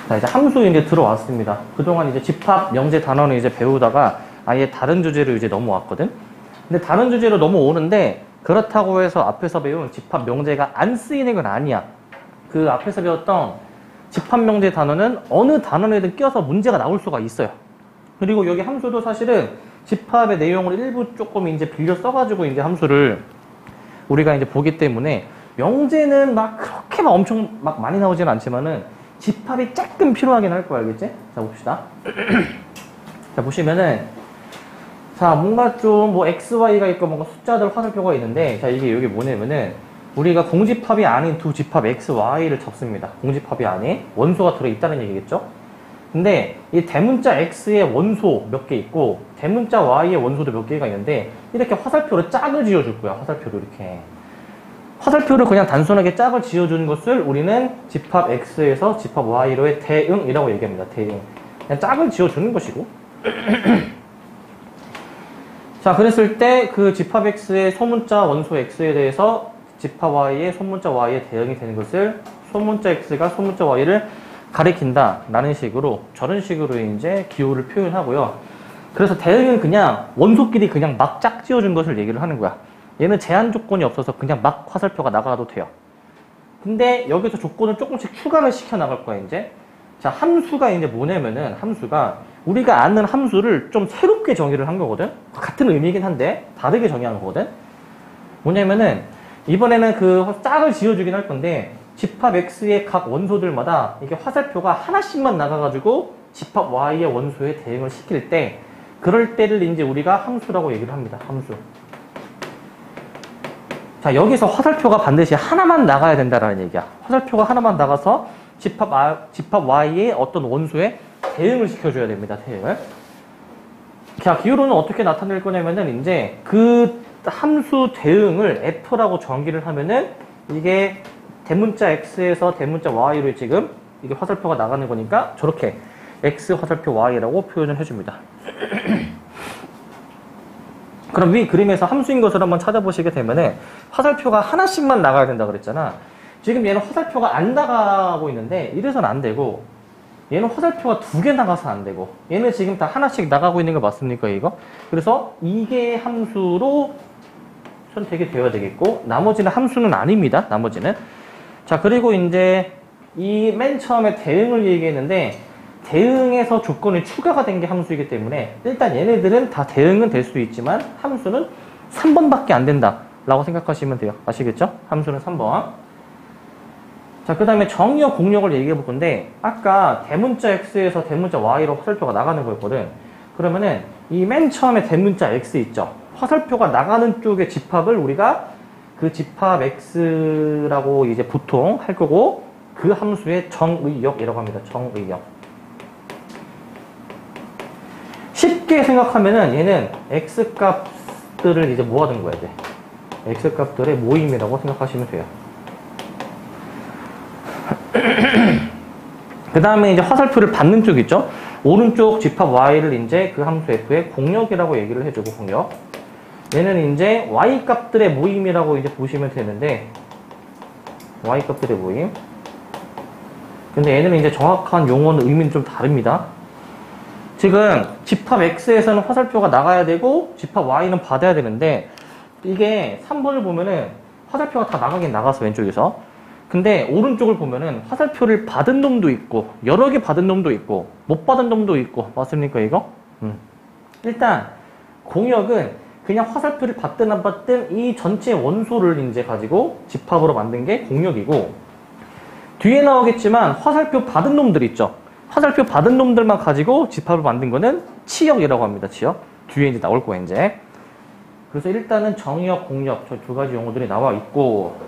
자, 이제 함수 이제 들어왔습니다. 그동안 이제 집합 명제 단원을 이제 배우다가 아예 다른 주제로 이제 넘어왔거든? 근데 다른 주제로 넘어오는데 그렇다고 해서 앞에서 배운 집합 명제가 안 쓰이는 건 아니야. 그 앞에서 배웠던 집합 명제 단원은 어느 단원에든 껴서 문제가 나올 수가 있어요. 그리고 여기 함수도 사실은 집합의 내용을 일부 조금 이제 빌려 써가지고 이제 함수를 우리가 이제 보기 때문에 명제는 막 그렇게 막 엄청 막 많이 나오지는 않지만은 집합이 조금 필요하긴 할 거야, 알겠지? 자, 봅시다. 자, 보시면은, 자, 뭔가 좀 뭐 XY가 있고 뭔가 숫자들 화살표가 있는데, 자, 이게 여기 뭐냐면은, 우리가 공집합이 아닌 두 집합 X, Y를 적습니다. 공집합이 안에 원소가 들어있다는 얘기겠죠? 근데 이 대문자 X의 원소 몇 개 있고, 대문자 Y의 원소도 몇 개가 있는데, 이렇게 화살표로 짝을 지어줄 거야, 화살표로 이렇게. 화살표를 그냥 단순하게 짝을 지어주는 것을 우리는 집합 X에서 집합 Y로의 대응이라고 얘기합니다. 대응. 그냥 짝을 지어주는 것이고. 자, 그랬을 때 그 집합 X의 소문자 원소 X에 대해서 집합 Y의 소문자 Y의 대응이 되는 것을 소문자 X가 소문자 Y를 가리킨다 라는 식으로 저런 식으로 이제 기호를 표현하고요. 그래서 대응은 그냥 원소끼리 그냥 막 짝 지어준 것을 얘기를 하는 거야. 얘는 제한 조건이 없어서 그냥 막 화살표가 나가도 돼요. 근데 여기서 조건을 조금씩 추가를 시켜 나갈 거야, 이제. 자, 함수가 이제 뭐냐면은, 함수가 우리가 아는 함수를 좀 새롭게 정의를 한 거거든? 같은 의미이긴 한데, 다르게 정의한 거거든? 뭐냐면은, 이번에는 그 짝을 지어주긴 할 건데, 집합 X의 각 원소들마다 이게 화살표가 하나씩만 나가가지고 집합 Y의 원소에 대응을 시킬 때, 그럴 때를 이제 우리가 함수라고 얘기를 합니다, 함수. 자, 여기서 화살표가 반드시 하나만 나가야 된다라는 얘기야. 화살표가 하나만 나가서 집합 Y의 어떤 원소에 대응을 시켜줘야 됩니다, 대응을. 자, 기호로는 어떻게 나타낼 거냐면은, 이제 그 함수 대응을 F라고 정의를 하면은, 이게 대문자 X에서 대문자 Y로 지금 이게 화살표가 나가는 거니까, 저렇게 X 화살표 Y라고 표현을 해줍니다. 그럼 위 그림에서 함수인 것을 한번 찾아보시게 되면은 화살표가 하나씩만 나가야 된다 그랬잖아. 지금 얘는 화살표가 안 나가고 있는데 이래서는 안 되고, 얘는 화살표가 두 개 나가서 안 되고, 얘는 지금 다 하나씩 나가고 있는 거 맞습니까, 이거? 그래서 이게 함수로 선택이 되어야 되겠고, 나머지는 함수는 아닙니다, 나머지는. 자, 그리고 이제 이 맨 처음에 대응을 얘기했는데, 대응에서 조건이 추가가 된 게 함수이기 때문에 일단 얘네들은 다 대응은 될 수 있지만 함수는 3번밖에 안 된다 라고 생각하시면 돼요. 아시겠죠? 함수는 3번. 자, 그 다음에 정의역 공역을 얘기해 볼 건데, 아까 대문자 X에서 대문자 Y로 화살표가 나가는 거였거든. 그러면은 이 맨 처음에 대문자 X 있죠? 화살표가 나가는 쪽의 집합을 우리가 그 집합 X라고 이제 보통 할 거고, 그 함수의 정의역이라고 합니다. 정의역. 쉽게 생각하면은 얘는 X 값들을 이제 모아둔 거야, 이제. X 값들의 모임이라고 생각하시면 돼요. 그 다음에 이제 화살표를 받는 쪽 있죠? 오른쪽 집합 Y를 이제 그 함수 F의 공역이라고 얘기를 해주고, 공역. 얘는 이제 Y 값들의 모임이라고 이제 보시면 되는데, Y 값들의 모임. 근데 얘는 이제 정확한 용어는 의미는 좀 다릅니다. 지금 집합 X에서는 화살표가 나가야 되고 집합 Y는 받아야 되는데, 이게 3번을 보면은 화살표가 다 나가긴 나가서 왼쪽에서. 근데 오른쪽을 보면은 화살표를 받은 놈도 있고 여러 개 받은 놈도 있고 못 받은 놈도 있고, 맞습니까 이거? 일단 공역은 그냥 화살표를 받든 안 받든 이 전체 원소를 이제 가지고 집합으로 만든 게 공역이고, 뒤에 나오겠지만 화살표 받은 놈들 있죠? 화살표 받은 놈들만 가지고 집합을 만든 거는 치역이라고 합니다. 치역. 뒤에 이제 나올 거예요, 이제. 그래서 일단은 정의역, 공역, 저 두 가지 용어들이 나와 있고,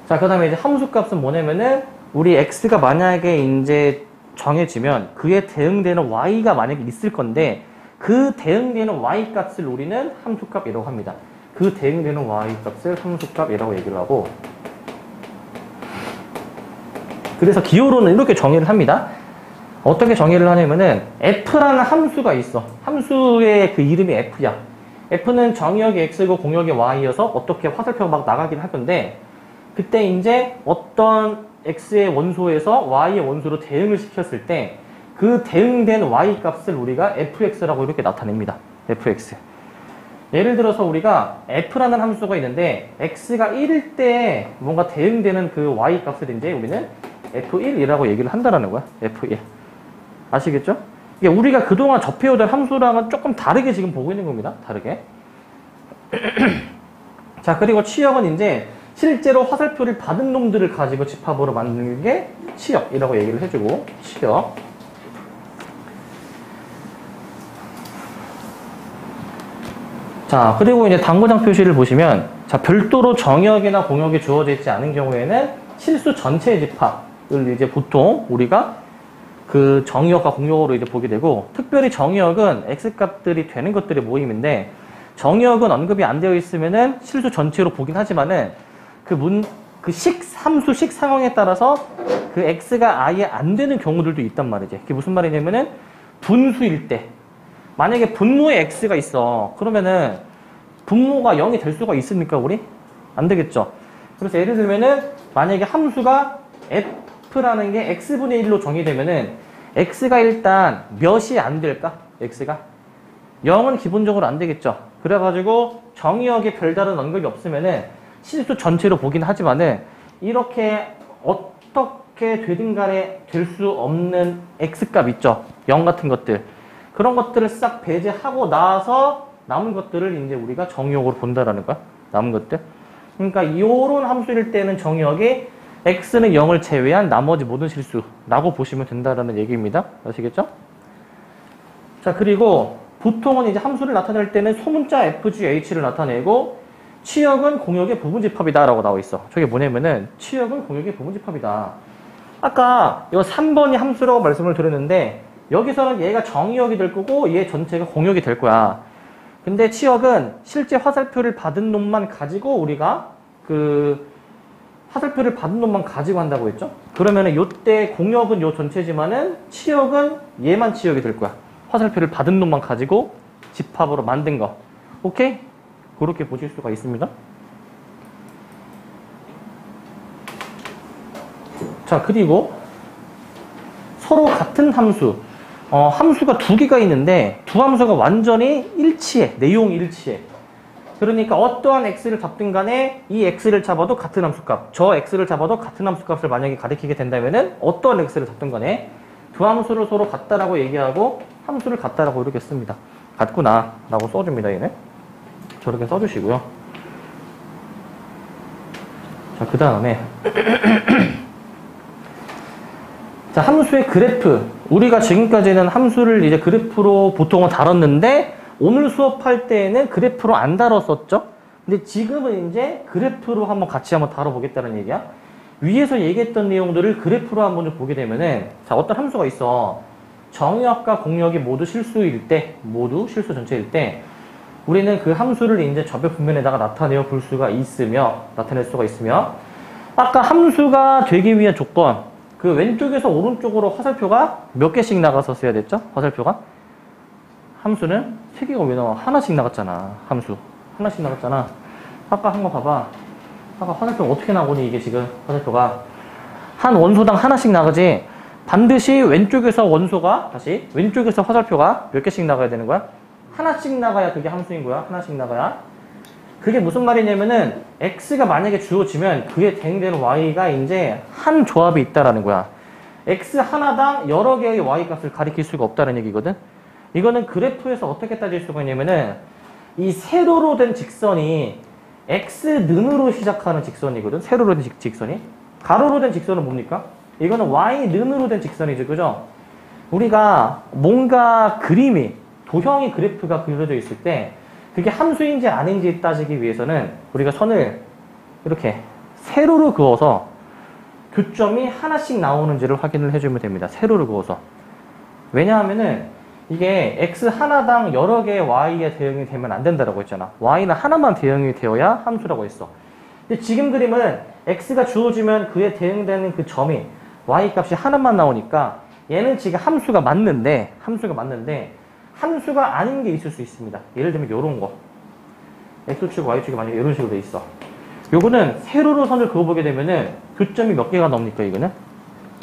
자, 그 다음에 이제 함수 값은 뭐냐면은, 우리 X가 만약에 이제 정해지면 그에 대응되는 Y가 만약에 있을 건데, 그 대응되는 Y 값을 우리는 함수 값이라고 합니다. 그 대응되는 Y 값을 함수 값이라고 얘기를 하고, 그래서 기호로는 이렇게 정의를 합니다. 어떻게 정의를 하냐면은 F라는 함수가 있어. 함수의 그 이름이 F야. F는 정의역이 X고 공역이 Y여서 어떻게 화살표가 막 나가긴 할 건데, 그때 이제 어떤 x의 원소에서 y의 원소로 대응을 시켰을 때 그 대응된 y 값을 우리가 fx라고 이렇게 나타냅니다. fx. 예를 들어서 우리가 f라는 함수가 있는데 x가 1일 때 뭔가 대응되는 그 y 값을 이제 우리는 f1이라고 얘기를 한다라는 거야. f1. 아시겠죠? 이게 우리가 그동안 접해오던 함수랑은 조금 다르게 지금 보고 있는 겁니다. 다르게. 자, 그리고 치역은 이제 실제로 화살표를 받은 놈들을 가지고 집합으로 만드는 게 치역이라고 얘기를 해주고, 치역. 자, 그리고 이제 당구장 표시를 보시면, 자, 별도로 정역이나 공역이 주어져 있지 않은 경우에는 실수 전체 집합을 이제 보통 우리가 그 정역과 공역으로 이제 보게 되고, 특별히 정역은 x값들이 되는 것들의 모임인데, 정역은 언급이 안 되어 있으면은 실수 전체로 보긴 하지만은 함수 식 상황에 따라서 그 x가 아예 안 되는 경우들도 있단 말이지. 그게 무슨 말이냐면은 분수일 때. 만약에 분모에 x가 있어. 그러면은 분모가 0이 될 수가 있습니까, 우리? 안 되겠죠. 그래서 예를 들면은 만약에 함수가 f라는 게 x분의 1로 정의되면은 x가 일단 몇이 안 될까? x가? 0은 기본적으로 안 되겠죠. 그래가지고 정의역에 별다른 언급이 없으면은 실수 전체로 보긴 하지만은 이렇게 어떻게 되든 간에 될 수 없는 x값 있죠. 0 같은 것들. 그런 것들을 싹 배제하고 나서 남은 것들을 이제 우리가 정의역으로 본다라는 거야. 남은 것들. 그러니까 이런 함수일 때는 정의역이 x는 0을 제외한 나머지 모든 실수라고 보시면 된다라는 얘기입니다. 아시겠죠? 자, 그리고 보통은 이제 함수를 나타낼 때는 소문자 fgh를 나타내고 치역은 공역의 부분집합이다라고 나와 있어. 저게 뭐냐면은 치역은 공역의 부분집합이다. 아까 이 3번이 함수라고 말씀을 드렸는데 여기서는 얘가 정의역이 될 거고 얘 전체가 공역이 될 거야. 근데 치역은 실제 화살표를 받은 놈만 가지고 우리가 그 화살표를 받은 놈만 가지고 한다고 했죠? 그러면은 요때 공역은 요 전체지만은 치역은 얘만 치역이 될 거야. 화살표를 받은 놈만 가지고 집합으로 만든 거. 오케이? 그렇게 보실 수가 있습니다. 자, 그리고 서로 같은 함수. 함수가 두 개가 있는데 두 함수가 완전히 일치해. 내용이 일치해. 그러니까 어떠한 x를 잡든 간에 이 x를 잡아도 같은 함수값, 저 x를 잡아도 같은 함수값을 만약에 가리키게 된다면은 어떠한 x를 잡든 간에 두 함수를 서로 같다라고 얘기하고 함수를 같다라고 이렇게 씁니다. 같구나 라고 써줍니다. 얘는 저렇게 써주시고요. 자, 그 다음에 자, 함수의 그래프. 우리가 지금까지는 함수를 이제 그래프로 보통은 다뤘는데 오늘 수업할 때에는 그래프로 안 다뤘었죠? 근데 지금은 이제 그래프로 같이 한번 다뤄보겠다는 얘기야. 위에서 얘기했던 내용들을 그래프로 한번 좀 보게 되면은, 자, 어떤 함수가 있어. 정역과 공역이 모두 실수일 때, 모두 실수 전체일 때, 우리는 그 함수를 이제 접역 분면에다가 나타낼 수가 있으며, 아까 함수가 되기 위한 조건, 그 왼쪽에서 오른쪽으로 화살표가 몇 개씩 나갔었어야 됐죠? 화살표가? 함수는 3개가 왜 나와? 하나씩 나갔잖아. 함수. 하나씩 나갔잖아. 아까 한 거 봐봐. 아까 화살표가 어떻게 나오니, 이게 지금 화살표가. 한 원소당 하나씩 나가지. 반드시 왼쪽에서 왼쪽에서 화살표가 몇 개씩 나가야 되는 거야? 하나씩 나가야 그게 함수인 거야. 하나씩 나가야. 그게 무슨 말이냐면은, x가 만약에 주어지면 그에 대응되는 y가 이제 한 조합이 있다라는 거야. x 하나당 여러 개의 y 값을 가리킬 수가 없다는 얘기거든? 이거는 그래프에서 어떻게 따질 수가 있냐면은, 이 세로로 된 직선이 x는으로 시작하는 직선이거든? 세로로 된 직선이. 가로로 된 직선은 뭡니까? 이거는 y는으로 된 직선이죠. 그죠? 우리가 뭔가 그림이, 도형의 그래프가 그려져 있을 때, 그게 함수인지 아닌지 따지기 위해서는 우리가 선을 이렇게 세로로 그어서 교점이 하나씩 나오는지를 확인을 해주면 됩니다. 세로로 그어서. 왜냐하면은 이게 x 하나당 여러 개의 y에 대응이 되면 안 된다라고 했잖아. y는 하나만 대응이 되어야 함수라고 했어. 근데 지금 그림은 x가 주어지면 그에 대응되는 그 점이 y 값이 하나만 나오니까 얘는 지금 함수가 맞는데 함수가 아닌 게 있을 수 있습니다. 예를 들면 이런 거. x축, y축이 만약에 이런 식으로 돼 있어. 요거는 세로로 선을 그어보게 되면은 교점이 몇 개가 나옵니까, 이거는?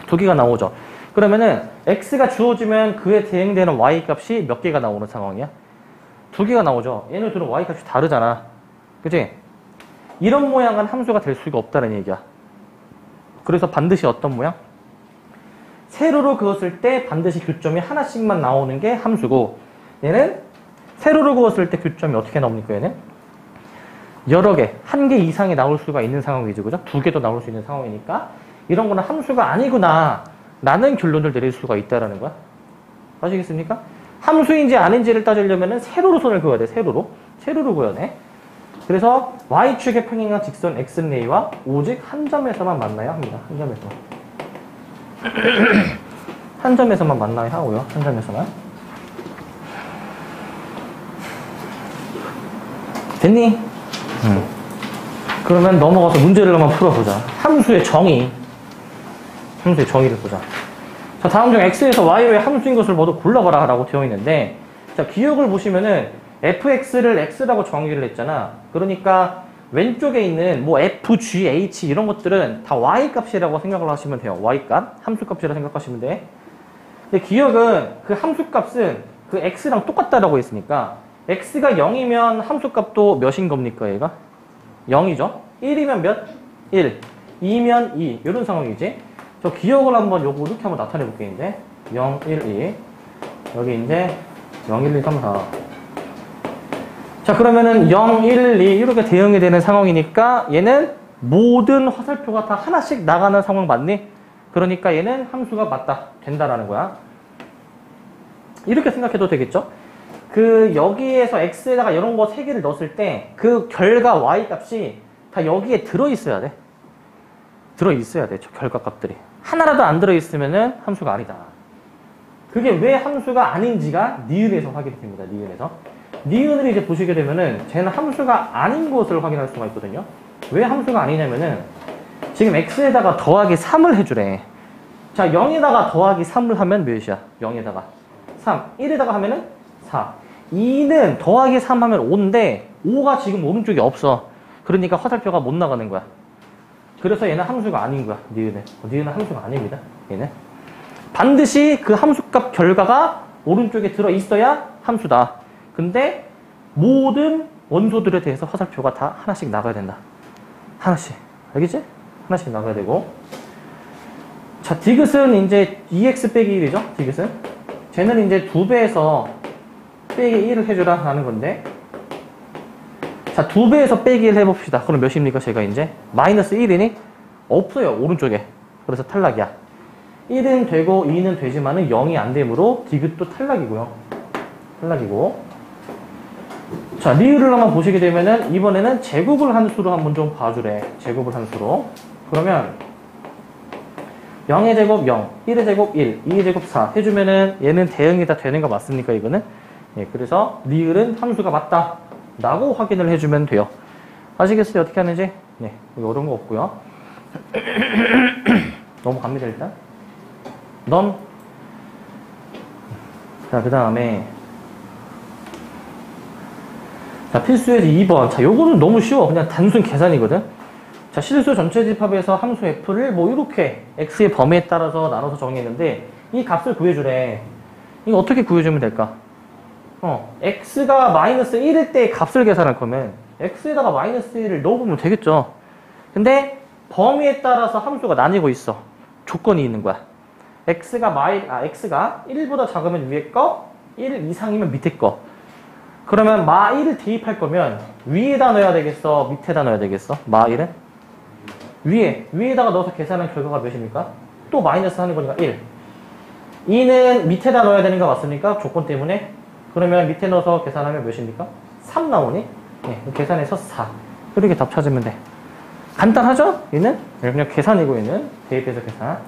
2개가 나오죠. 그러면은 x가 주어지면 그에 대응되는 y 값이 몇 개가 나오는 상황이야? 2개가 나오죠. 얘네 둘은 y 값이 다르잖아. 그치? 이런 모양은 함수가 될 수가 없다는 얘기야. 그래서 반드시 어떤 모양? 세로로 그었을 때 반드시 교점이 하나씩만 나오는 게 함수고, 얘는 세로로 그었을 때 교점이 어떻게 나옵니까, 얘는? 여러 개, 1개 이상이 나올 수가 있는 상황이죠. 그죠? 2개도 나올 수 있는 상황이니까 이런 거는 함수가 아니구나 라는 결론을 내릴 수가 있다라는 거야. 아시겠습니까? 함수인지 아닌지를 따지려면 세로로 선을 그어야 돼. 세로로 그어야 돼. 그래서 y축의 평행한 직선 x레이와 오직 한 점에서만 만나야 합니다. 한 점에서. 한 점에서만 만나야 하고요. 한 점에서만. 됐니? 그러면 넘어가서 문제를 한번 풀어보자. 함수의 정의를 보자. 자, 다음 중 x에서 y의 함수인 것을 모두 골라봐라 라고 되어 있는데, 자, 기억을 보시면은 fx를 x라고 정의를 했잖아. 그러니까 왼쪽에 있는 뭐 f, g, h 이런 것들은 다 y 값이라고 생각을 하시면 돼요. y 값, 함수 값이라고 생각하시면 돼. 근데 기억은 그 함수 값은 그 x랑 똑같다라고 했으니까 x가 0이면 함수 값도 몇인 겁니까, 얘가? 0이죠. 1이면 몇? 1. 2면 2. 이런 상황이지. 저 기억을 한번 요거 이렇게 한번 나타내 볼게요. 이제 0, 1, 2. 여기 이제 0, 1, 2, 3, 4. 자, 그러면은 0, 1, 2 이렇게 대응이 되는 상황이니까 얘는 모든 화살표가 다 하나씩 나가는 상황 맞니? 그러니까 얘는 함수가 맞다. 된다라는 거야. 이렇게 생각해도 되겠죠? 그 여기에서 x에다가 이런 거 3개를 넣었을 때 그 결과 y 값이 다 여기에 들어있어야 돼. 들어있어야 돼. 저 결과 값들이. 하나라도 안 들어있으면은 함수가 아니다. 그게 왜 함수가 아닌지가 니은에서 확인이 됩니다. 니은에서. 니은을 이제 보시게 되면은 쟤는 함수가 아닌 것을 확인할 수가 있거든요. 왜 함수가 아니냐면은 지금 x에다가 더하기 3을 해주래. 자, 0에다가 더하기 3을 하면 몇이야? 0에다가 3. 1에다가 하면은 4. 2는 더하기 3 하면 5인데 5가 지금 오른쪽에 없어. 그러니까 화살표가 못 나가는 거야. 그래서 얘는 함수가 아닌 거야. 니은은 함수가 아닙니다. 얘는 반드시 그 함수값 결과가 오른쪽에 들어있어야 함수다. 근데 모든 원소들에 대해서 화살표가 다 하나씩 나가야 된다. 하나씩. 알겠지? 하나씩 나가야 되고. 자, 디귿은 이제 2x 빼기 1이죠? 디귿은. 쟤는 이제 2배에서 빼기 1을 해주라 하는 건데. 자, 2배에서 빼기 1 해봅시다. 그럼 몇입니까? 제가 이제 마이너스 1이니? 없어요. 오른쪽에. 그래서 탈락이야. 1은 되고 2는 되지만은 0이 안 되므로 디귿도 탈락이고요. 탈락이고. 자, 리을을 한번 보시게 되면은 이번에는 제곱을 한 수로 한번 좀 봐주래. 제곱을 한 수로. 그러면 0의 제곱 0, 1의 제곱 1, 2의 제곱 4 해주면은 얘는 대응이 다 되는 거 맞습니까, 이거는? 예, 그래서 리을은 함수가 맞다 라고 확인을 해주면 돼요. 아시겠어요? 어떻게 하는지? 네, 어려운 거 없고요. 넘어갑니다, 일단. 자, 그 다음에 자, 필수에서 2번. 자, 요거는 너무 쉬워. 그냥 단순 계산이거든. 자, 실수 전체 집합에서 함수 f를 뭐 이렇게 x의 범위에 따라서 나눠서 정의했는데 이 값을 구해주래. 이거 어떻게 구해주면 될까? x가 마이너스 1일 때 값을 계산할 거면 x에다가 마이너스 1을 넣어보면 되겠죠. 근데 범위에 따라서 함수가 나뉘고 있어. 조건이 있는 거야. x가 1보다 작으면 위에 거, 1 이상이면 밑에 거. 그러면 마 1을 대입할 거면 위에다 넣어야 되겠어? 밑에다 넣어야 되겠어? 마 1은? 위에다가 넣어서 계산한 결과가 몇입니까? 또 마이너스 하는 거니까 1. 2는 밑에다 넣어야 되는 거 맞습니까? 조건 때문에. 그러면 밑에 넣어서 계산하면 몇입니까? 3 나오니? 네, 계산해서 4. 이렇게 답 찾으면 돼. 간단하죠? 얘는? 그냥 계산이고 얘는 대입해서 계산.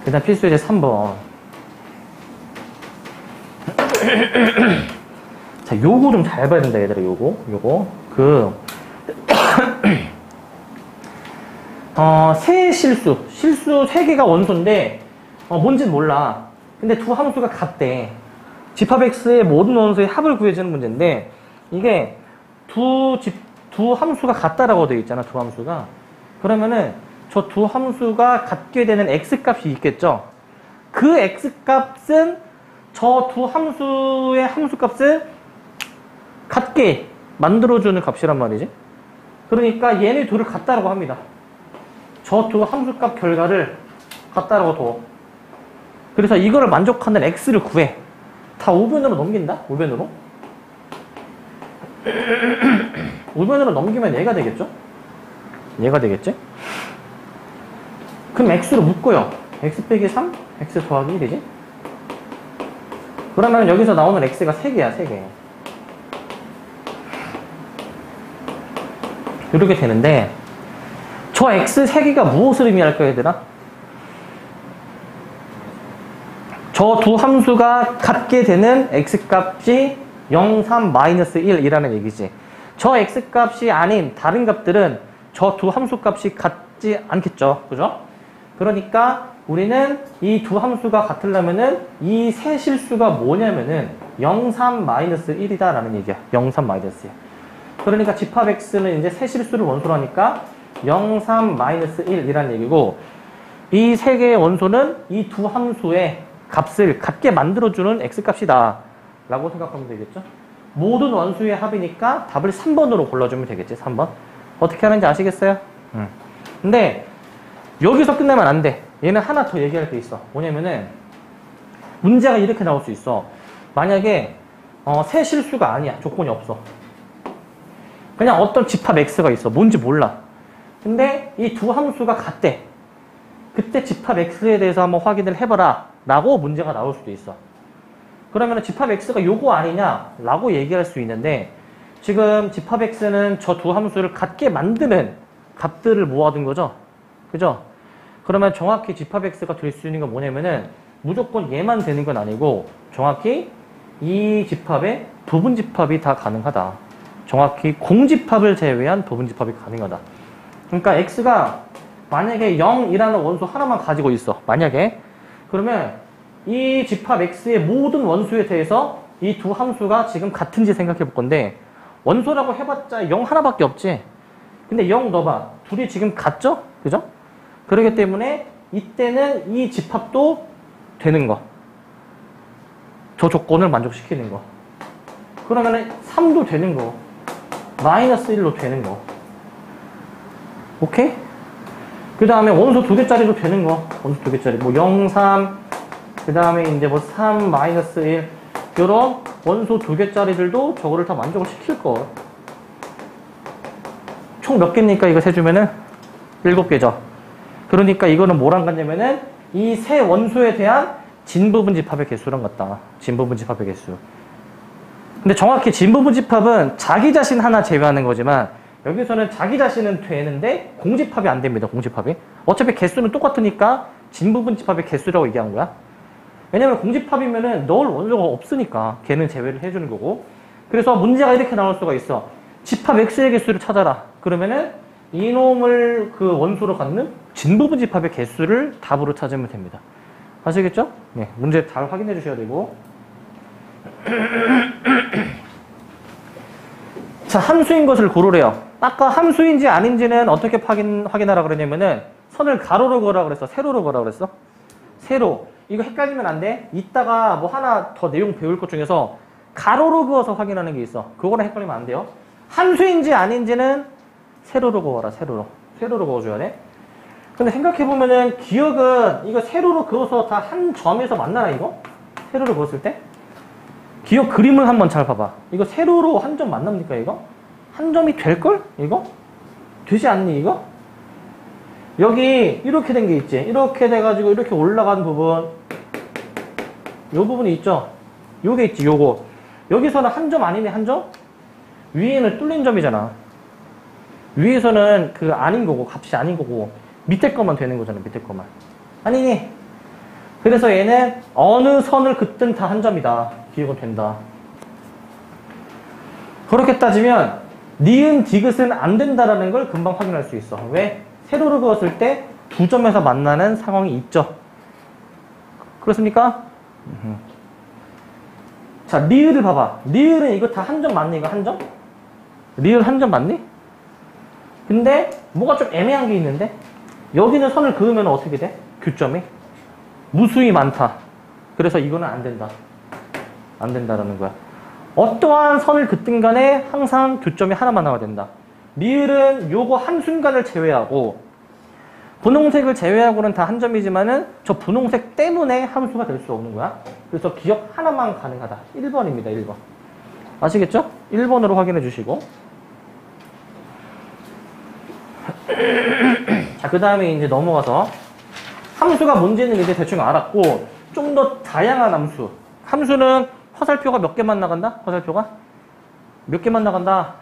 그 다음 필수 예제 3번. 자, 요거 좀 잘 봐야 된다, 얘들아, 요거. 세 실수 3개가 원소인데, 뭔진 몰라. 근데 두 함수가 같대. 집합 x의 모든 원소의 합을 구해주는 문제인데, 이게 두 함수가 같다라고 되어 있잖아, 두 함수가. 그러면은 저 두 함수가 같게 되는 x값이 있겠죠? 그 x값은 저 두 함수의 함수값을 같게 만들어주는 값이란 말이지. 그러니까 얘네 둘을 같다라고 합니다. 저 두 함수값 결과를 같다라고 둬. 그래서 이거를 만족하는 x를 구해. 다 우변으로 넘긴다? 우변으로. 우변으로 넘기면 얘가 되겠죠? 얘가 되겠지? 그럼 x로 묶어요. x 빼기 3, x 더하기 1이지? 그러면 여기서 나오는 x가 3개야, 3개. 이렇게 되는데, 저 x 3개가 무엇을 의미할까요, 얘들아? 저 두 함수가 같게 되는 x값이 0, 3, 마이너스 1이라는 얘기지. 저 x값이 아닌 다른 값들은 저 두 함수값이 같지 않겠죠. 그죠? 그러니까 우리는 이 두 함수가 같으려면은 이 세 실수가 뭐냐면은 0, 3, 마이너스 1이다 라는 얘기야. 0, 3, 마이너스 1. 그러니까 집합 x는 이제 세 실수를 원소로 하니까 0, 3, 마이너스 1이라는 얘기고, 이 세 개의 원소는 이 두 함수의 값을 같게 만들어주는 x값이다 라고 생각하면 되겠죠. 모든 원수의 합이니까 답을 3번으로 골라주면 되겠지. 3번. 어떻게 하는지 아시겠어요? 근데 여기서 끝내면 안 돼. 얘는 하나 더 얘기할 게 있어. 뭐냐면은 문제가 이렇게 나올 수 있어. 만약에 세 실수가 아니야. 조건이 없어. 그냥 어떤 집합 x가 있어. 뭔지 몰라. 근데 이 두 함수가 같대. 그때 집합 x에 대해서 한번 확인을 해봐라 라고 문제가 나올 수도 있어. 그러면 집합 x가 요거 아니냐 라고 얘기할 수 있는데, 지금 집합 x는 저 두 함수를 같게 만드는 값들을 모아둔 거죠. 그죠? 그러면 정확히 집합 x가 될 수 있는 건 뭐냐면은 무조건 얘만 되는 건 아니고 정확히 이 집합의 부분 집합이 다 가능하다. 정확히 공집합을 제외한 부분 집합이 가능하다. 그러니까 x가 만약에 0이라는 원소 하나만 가지고 있어. 만약에. 그러면 이 집합 x의 모든 원소에 대해서 이 두 함수가 지금 같은지 생각해 볼 건데, 원소라고 해봤자 0 하나밖에 없지. 근데 0 넣어봐. 둘이 지금 같죠? 그죠? 그렇기 때문에 이때는 이 집합도 되는 거. 저 조건을 만족시키는 거. 그러면은 3도 되는 거. 마이너스 1로 되는 거. 오케이? 그 다음에 원소 2개짜리도 되는 거. 원소 2개짜리. 뭐 0, 3, 그 다음에 이제 뭐 3, 마이너스 1. 요런 원소 2개짜리들도 저거를 다 만족을 시킬 거. 총 몇 개입니까? 이거 세주면은? 7개죠. 그러니까 이거는 뭐랑 같냐면은 이 세 원소에 대한 진부분 집합의 개수랑 같다. 진부분 집합의 개수. 근데 정확히 진부분 집합은 자기 자신 하나 제외하는 거지만, 여기서는 자기 자신은 되는데 공집합이 안 됩니다. 공집합이. 어차피 개수는 똑같으니까 진부분 집합의 개수라고 얘기한 거야. 왜냐면 공집합이면은 넣을 원소가 없으니까 걔는 제외를 해주는 거고. 그래서 문제가 이렇게 나올 수가 있어. 집합 x의 개수를 찾아라. 그러면은 이놈을 그 원소로 갖는 진부분 집합의 개수를 답으로 찾으면 됩니다. 아시겠죠? 네, 문제 잘 확인해 주셔야 되고. 자, 함수인 것을 고르래요. 아까 함수인지 아닌지는 어떻게 확인하라 그러냐면은 선을 가로로 그으라 그랬어? 세로로 그으라 그랬어? 세로. 이거 헷갈리면 안 돼. 이따가 뭐 하나 더 내용 배울 것 중에서 가로로 그어서 확인하는 게 있어. 그거랑 헷갈리면 안 돼요. 함수인지 아닌지는 세로로 그어라. 세로로. 세로로 그어줘야 돼. 근데 생각해보면은 기억은 이거 세로로 그어서 다 한 점에서 만나나 이거? 세로로 그었을 때? 기억 그림을 한번 잘 봐봐. 이거 세로로 한 점 만납니까 이거? 한 점이 될걸? 이거? 되지 않니 이거? 여기 이렇게 된 게 있지. 이렇게 돼가지고 이렇게 올라간 부분, 요 부분이 있죠. 요게 있지. 요거. 여기서는 한 점 아니네. 한 점? 위에는 뚫린 점이잖아. 위에서는 그 아닌 거고, 값이 아닌 거고, 밑에 거만 되는 거잖아. 밑에 거만. 아니니? 그래서 얘는 어느 선을 긋든 다 한 점이다. 기억은 된다. 그렇게 따지면 니은 디귿은 안 된다라는 걸 금방 확인할 수 있어. 왜? 세로로 그었을 때 두 점에서 만나는 상황이 있죠. 그렇습니까? 자, 리을을 봐봐. 리을은 이거 다 한 점 맞니? 이거 한 점? 리을 한 점 맞니? 근데 뭐가 좀 애매한 게 있는데 여기는 선을 그으면 어떻게 돼? 교점이 무수히 많다. 그래서 이거는 안 된다. 안 된다라는 거야. 어떠한 선을 긋든 간에 항상 교점이 하나만 나와야 된다. 리을은 요거 한순간을 제외하고 분홍색을 제외하고는 다 한 점이지만은 저 분홍색 때문에 함수가 될 수 없는 거야. 그래서 기억 하나만 가능하다. 1번입니다. 1번. 아시겠죠? 1번으로 확인해 주시고 자, 그 다음에 이제 넘어가서 함수가 뭔지는 이제 대충 알았고 좀 더 다양한 함수. 함수는 화살표가 몇 개만 나간다? 화살표가? 몇 개만 나간다?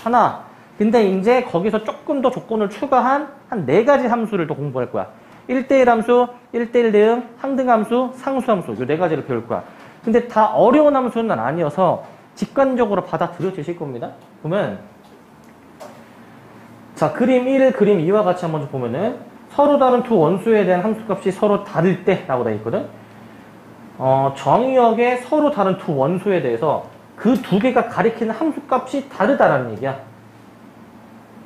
하나. 근데 이제 거기서 조금 더 조건을 추가한 한 4가지 함수를 또 공부할 거야. 1대1 함수, 1대1 대응, 항등 함수, 상수 함수. 이 4가지를 배울 거야. 근데 다 어려운 함수는 아니어서 직관적으로 받아들여지실 겁니다. 보면 자, 그림 1, 그림 2와 같이 한번 좀 보면은 서로 다른 두 원수에 대한 함수값이 서로 다를 때 라고 되어 있거든. 정의역에 서로 다른 두 원수에 대해서 그 두 개가 가리키는 함수값이 다르다라는 얘기야.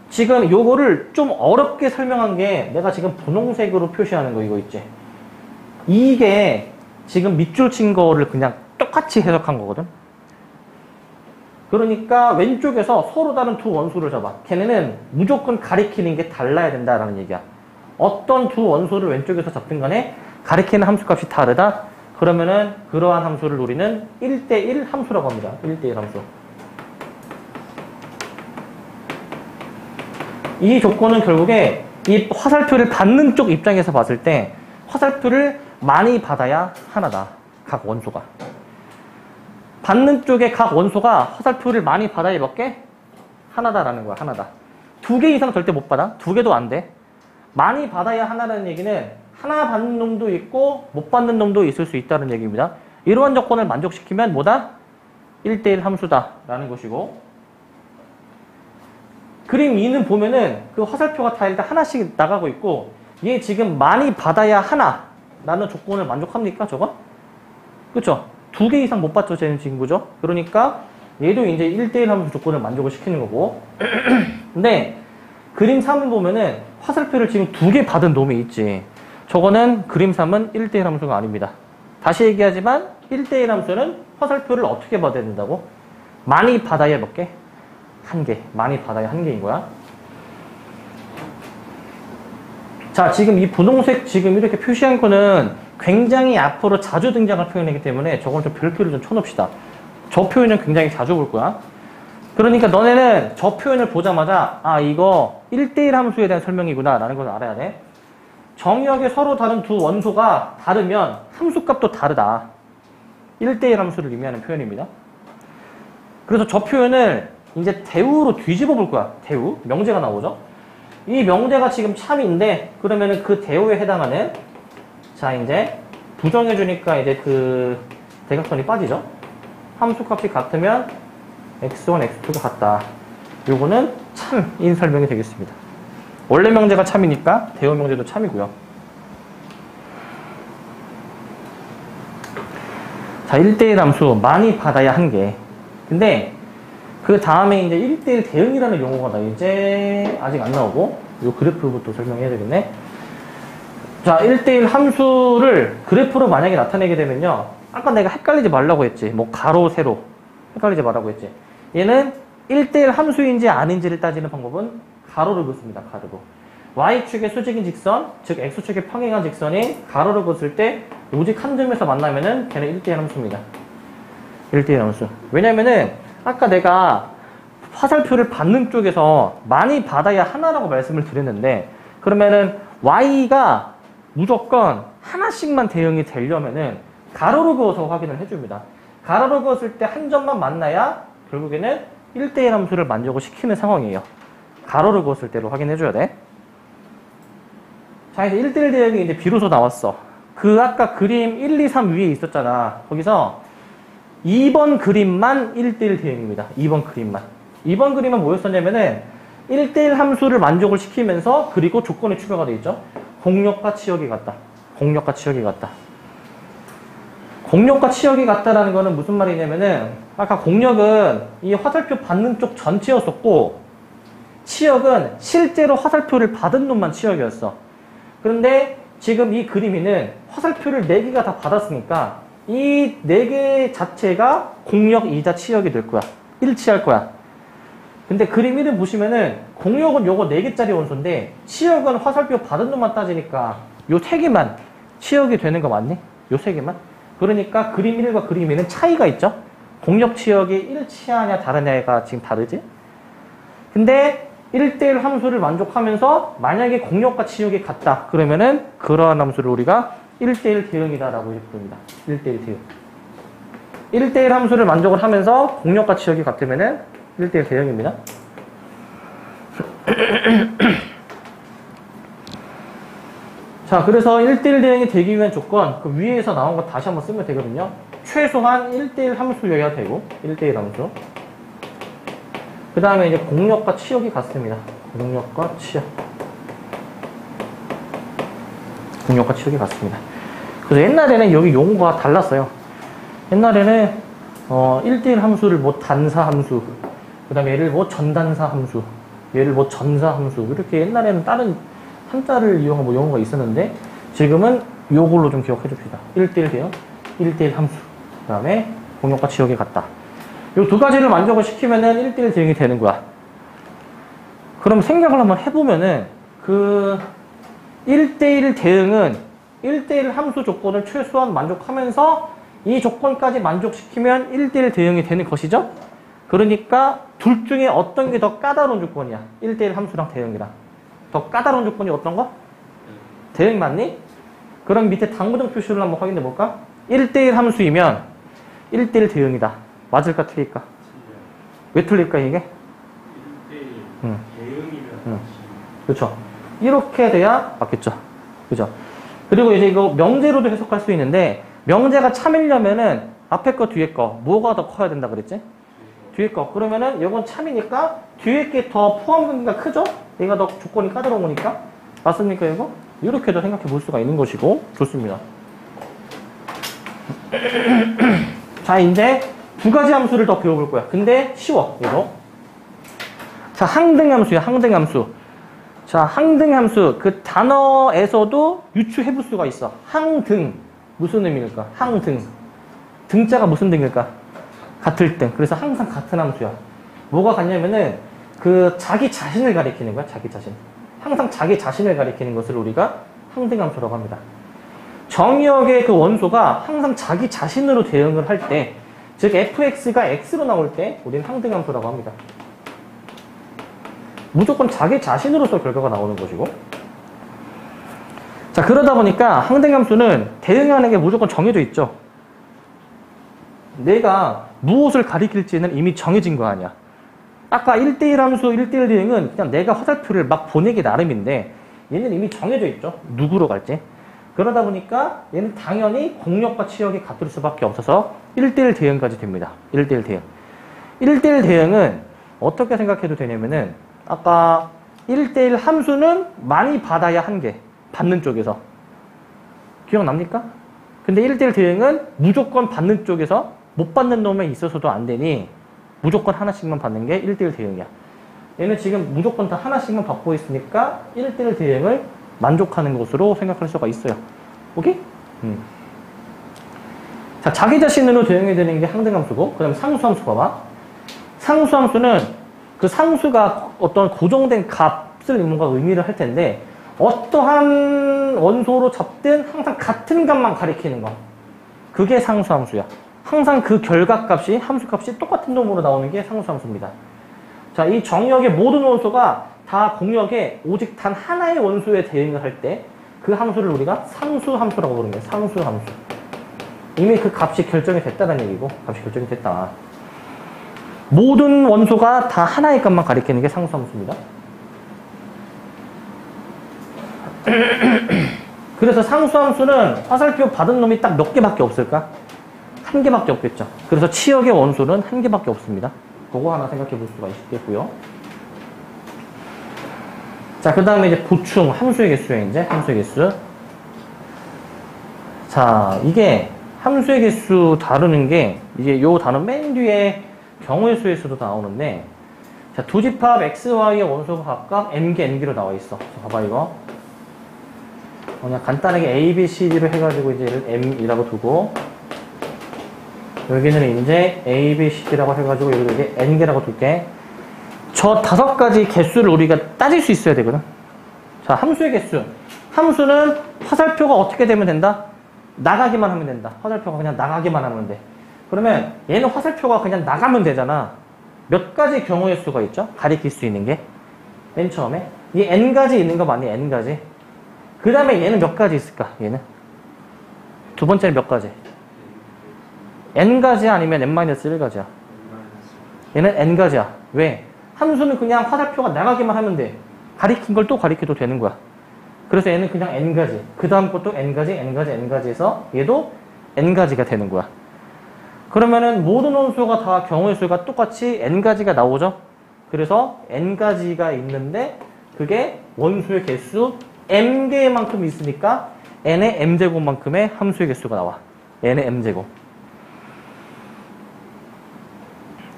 지금 요거를 좀 어렵게 설명한 게 내가 지금 분홍색으로 표시하는 거 이거 있지. 이게 지금 밑줄 친 거를 그냥 똑같이 해석한 거거든. 그러니까 왼쪽에서 서로 다른 두 원수를 잡아. 걔네는 무조건 가리키는 게 달라야 된다라는 얘기야. 어떤 두 원소를 왼쪽에서 잡든 간에 가리키는 함수값이 다르다? 그러면은 그러한 함수를 우리는 1대1 함수라고 합니다. 1대1 함수. 이 조건은 결국에 이 화살표를 받는 쪽 입장에서 봤을 때 화살표를 많이 받아야 하나다. 각 원소가. 받는 쪽에 각 원소가 화살표를 많이 받아야 몇 개? 하나다라는 거야. 하나다. 2개 이상 절대 못 받아. 2개도 안 돼. 많이 받아야 하나라는 얘기는 하나 받는 놈도 있고 못 받는 놈도 있을 수 있다는 얘기입니다. 이러한 조건을 만족시키면 뭐다? 1대1 함수다라는 것이고 그림 2는 보면은 그 화살표가 다 일단 하나씩 나가고 있고 얘 지금 많이 받아야 하나라는 조건을 만족합니까? 저거? 그쵸? 2개 이상 못 받죠, 쟤는 친구죠? 그러니까 얘도 이제 1대1 함수 조건을 만족을 시키는 거고 근데 그림 3을 보면은 화살표를 지금 2개 받은 놈이 있지. 저거는 그림 3은 1대1 함수가 아닙니다. 다시 얘기하지만 1대1 함수는 화살표를 어떻게 받아야 된다고? 많이 받아야 몇 개? 1개. 많이 받아야 1개인 거야. 자, 지금 이 분홍색 지금 이렇게 표시한 거는 굉장히 앞으로 자주 등장할 표현이기 때문에 저건 좀 별표를 좀 쳐놓읍시다. 저 표현은 굉장히 자주 볼 거야. 그러니까 너네는 저 표현을 보자마자 아, 이거 1대1 함수에 대한 설명이구나 라는 걸 알아야 돼. 정의역에 서로 다른 두 원소가 다르면 함수값도 다르다. 1대1 함수를 의미하는 표현입니다. 그래서 저 표현을 이제 대우로 뒤집어 볼 거야. 대우. 명제가 나오죠. 이 명제가 지금 참인데 그러면은 그 대우에 해당하는 자 이제 부정해 주니까 이제 그 대각선이 빠지죠. 함수값이 같으면 x1, x2가 같다. 요거는 참인 설명이 되겠습니다. 원래 명제가 참이니까 대우 명제도 참이고요. 자, 1대1 함수 많이 받아야 1개. 근데 그 다음에 이제 1대1 대응이라는 용어가 이제 아직 안 나오고 요 그래프부터 설명해야 되겠네. 자, 1대1 함수를 그래프로 만약에 나타내게 되면요. 아까 내가 헷갈리지 말라고 했지. 뭐 가로, 세로. 헷갈리지 말라고 했지. 얘는 1대1 함수인지 아닌지를 따지는 방법은 가로를 긋습니다. 가로로. Y축의 수직인 직선, 즉 X축의 평행한 직선이 가로를 긋을 때 오직 한 점에서 만나면은 걔는 1대1 함수입니다. 1대1 함수. 왜냐면은 아까 내가 화살표를 받는 쪽에서 많이 받아야 하나라고 말씀을 드렸는데 그러면은 Y가 무조건 하나씩만 대응이 되려면은 가로로 그어서 확인을 해줍니다. 가로로 그었을 때 한 점만 만나야 결국에는 1대1 함수를 만족을 시키는 상황이에요. 가로로 그었을 때로 확인해줘야 돼. 자, 이제 1대1 대응이 이제 비로소 나왔어. 그 아까 그림 1, 2, 3 위에 있었잖아. 거기서 2번 그림만 1대1 대응입니다. 2번 그림만. 2번 그림은 뭐였었냐면은 1대1 함수를 만족을 시키면서 그리고 조건이 추가가 돼 있죠. 공역과 치역이 같다. 공역과 치역이 같다. 공역과 치역이 같다라는 거는 무슨 말이냐면은 아까 공역은 이 화살표 받는 쪽 전체였었고 치역은 실제로 화살표를 받은 놈만 치역이었어. 그런데 지금 이 그림이는 화살표를 4개가 다 받았으니까 이 4개 자체가 공역이자 치역이 될 거야. 일치할 거야. 근데 그림 1을 보시면은 공역은 요거 4개짜리 원소인데 치역은 화살표 받은 놈만 따지니까 요 3개만 치역이 되는 거 맞니? 요 3개만? 그러니까 그림 1과 그림 2는 차이가 있죠? 공역 치역이 일치하냐 다르냐가 지금 다르지? 근데 1대1 함수를 만족하면서 만약에 공역과 치역이 같다. 그러면은 그러한 함수를 우리가 1대1 대응이다라고 부릅니다. 1대1 대응. 1대1 함수를 만족을 하면서 공역과 치역이 같으면은 1대1 대응입니다. 자, 그래서 1대1 대응이 되기 위한 조건, 그 위에서 나온 거 다시 한번 쓰면 되거든요. 최소한 1대1 함수여야 되고, 1대1 함수. 그 다음에 이제 공역과 치역이 같습니다. 공역과 치역. 공역과 치역이 같습니다. 그래서 옛날에는 여기 용어가 달랐어요. 옛날에는 1대1 함수를 뭐 단사 함수, 그 다음에 얘를 뭐 전단사 함수, 얘를 뭐 전사 함수, 이렇게 옛날에는 다른 한자를 이용한 뭐 용어가 있었는데 지금은 요걸로 좀 기억해 줍시다. 1대1 대응, 1대1 함수, 그 다음에 공역과 치역이 같다. 요 두 가지를 만족을 시키면은 1대1 대응이 되는 거야. 그럼 생각을 한번 해보면은 그 1대1 대응은 1대1 함수 조건을 최소한 만족하면서 이 조건까지 만족시키면 1대1 대응이 되는 것이죠. 그러니까 둘 중에 어떤 게 더 까다로운 조건이야? 1대1 함수랑 대응이랑. 더 까다로운 조건이 어떤 거? 대응 맞니? 그럼 밑에 당구정 표시를 한번 확인해 볼까? 1대1 함수이면 1대1 대응이다. 맞을까 틀릴까? 왜 틀릴까 이게? 1대1 대응이면 그렇죠. 이렇게 돼야 맞겠죠. 그죠? 그리고 이제 이거 명제로도 해석할 수 있는데 명제가 참이려면은 앞에 거 뒤에 거 뭐가 더 커야 된다 그랬지? 뒤에 거. 그러면은 이건 참이니까 뒤에 게 더 포함 관계가 크죠? 얘가 더 조건이 까다로운 거니까. 맞습니까 이거? 이렇게도 생각해 볼 수가 있는 것이고 좋습니다. 자, 이제 두 가지 함수를 더 배워볼 거야. 근데 쉬워, 이거. 자, 항등함수야, 항등함수. 자, 항등함수. 그 단어에서도 유추해볼 수가 있어. 항등. 무슨 의미일까? 항등. 등자가 무슨 등일까? 같을 등. 그래서 항상 같은 함수야. 뭐가 같냐면은, 그 자기 자신을 가리키는 거야, 자기 자신. 항상 자기 자신을 가리키는 것을 우리가 항등함수라고 합니다. 정의역의 그 원소가 항상 자기 자신으로 대응을 할 때, 즉 fx가 x로 나올 때 우리는 항등함수라고 합니다. 무조건 자기 자신으로서 결과가 나오는 것이고. 자, 그러다 보니까 항등함수는 대응하는 게 무조건 정해져 있죠. 내가 무엇을 가리킬지는 이미 정해진 거 아니야. 아까 1대1 함수, 1대1 대응은 그냥 내가 화살표를 막 보내기 나름인데 얘는 이미 정해져 있죠. 누구로 갈지. 그러다 보니까 얘는 당연히 공역과 치역이 같을 수밖에 없어서 1대1 대응까지 됩니다. 1대1 대응. 1대1 대응은 어떻게 생각해도 되냐면은 아까 1대1 함수는 많이 받아야 한 개. 받는 쪽에서. 기억납니까? 근데 1대1 대응은 무조건 받는 쪽에서 못 받는 놈에 있어서도 안 되니 무조건 하나씩만 받는 게 1대1 대응이야. 얘는 지금 무조건 다 하나씩만 받고 있으니까 1대1 대응을 만족하는 것으로 생각할 수가 있어요. 오케이? 자, 자기 자신으로 대응해야 되는 게 항등함수고, 그 다음에 상수함수 봐봐. 상수함수는 그 상수가 어떤 고정된 값을 뭔가 의미를 할 텐데, 어떠한 원소로 잡든 항상 같은 값만 가리키는 거. 그게 상수함수야. 항상 그 결과값이, 함수값이 똑같은 놈으로 나오는 게 상수함수입니다. 자, 이 정역의 모든 원소가 다 공역에 오직 단 하나의 원소에 대응을 할 때 그 함수를 우리가 상수함수라고 부르는 거예요. 상수함수. 이미 그 값이 결정이 됐다는 얘기고, 값이 결정이 됐다. 모든 원소가 다 하나의 값만 가리키는 게 상수함수입니다. 그래서 상수함수는 화살표 받은 놈이 딱 몇 개밖에 없을까? 한 개밖에 없겠죠. 그래서 치역의 원소는 한 개밖에 없습니다. 그거 하나 생각해 볼 수가 있겠고요. 자, 그 다음에 이제 보충, 함수의 개수예요, 이제. 함수의 개수. 자, 이게 함수의 개수 다루는 게, 이제 요 단어 맨 뒤에 경우의 수에서도 나오는데, 자, 두 집합 xy의 원소가 각각 m개, n개로 나와 있어. 자, 봐봐, 이거. 그냥 간단하게 a, b, c, d로 해가지고 이제 얘를 m이라고 두고, 여기는 이제 a, b, c, d라고 해가지고 여기도 이제 n개라고 둘게. 저 5가지 개수를 우리가 따질 수 있어야 되거든. 자, 함수의 개수. 함수는 화살표가 어떻게 되면 된다? 나가기만 하면 된다. 화살표가 그냥 나가기만 하면 돼. 그러면 얘는 화살표가 그냥 나가면 되잖아. 몇 가지 경우의 수가 있죠? 가리킬 수 있는 게. 맨 처음에. 이 n가지 있는 거 맞니? n가지. 그 다음에 얘는 몇 가지 있을까? 얘는. 두 번째는 몇 가지? n가지야? 아니면 n-1가지야? 얘는 n가지야. 왜? 함수는 그냥 화살표가 나가기만 하면 돼. 가리킨 걸 또 가리켜도 되는 거야. 그래서 얘는 그냥 n가지. 그 다음 것도 n가지, n가지, n가지 해서 얘도 n가지가 되는 거야. 그러면은 모든 원소가 다 경우의 수가 똑같이 n가지가 나오죠. 그래서 n가지가 있는데 그게 원소의 개수 m개만큼 있으니까 n의 m제곱만큼의 함수의 개수가 나와. n의 m제곱.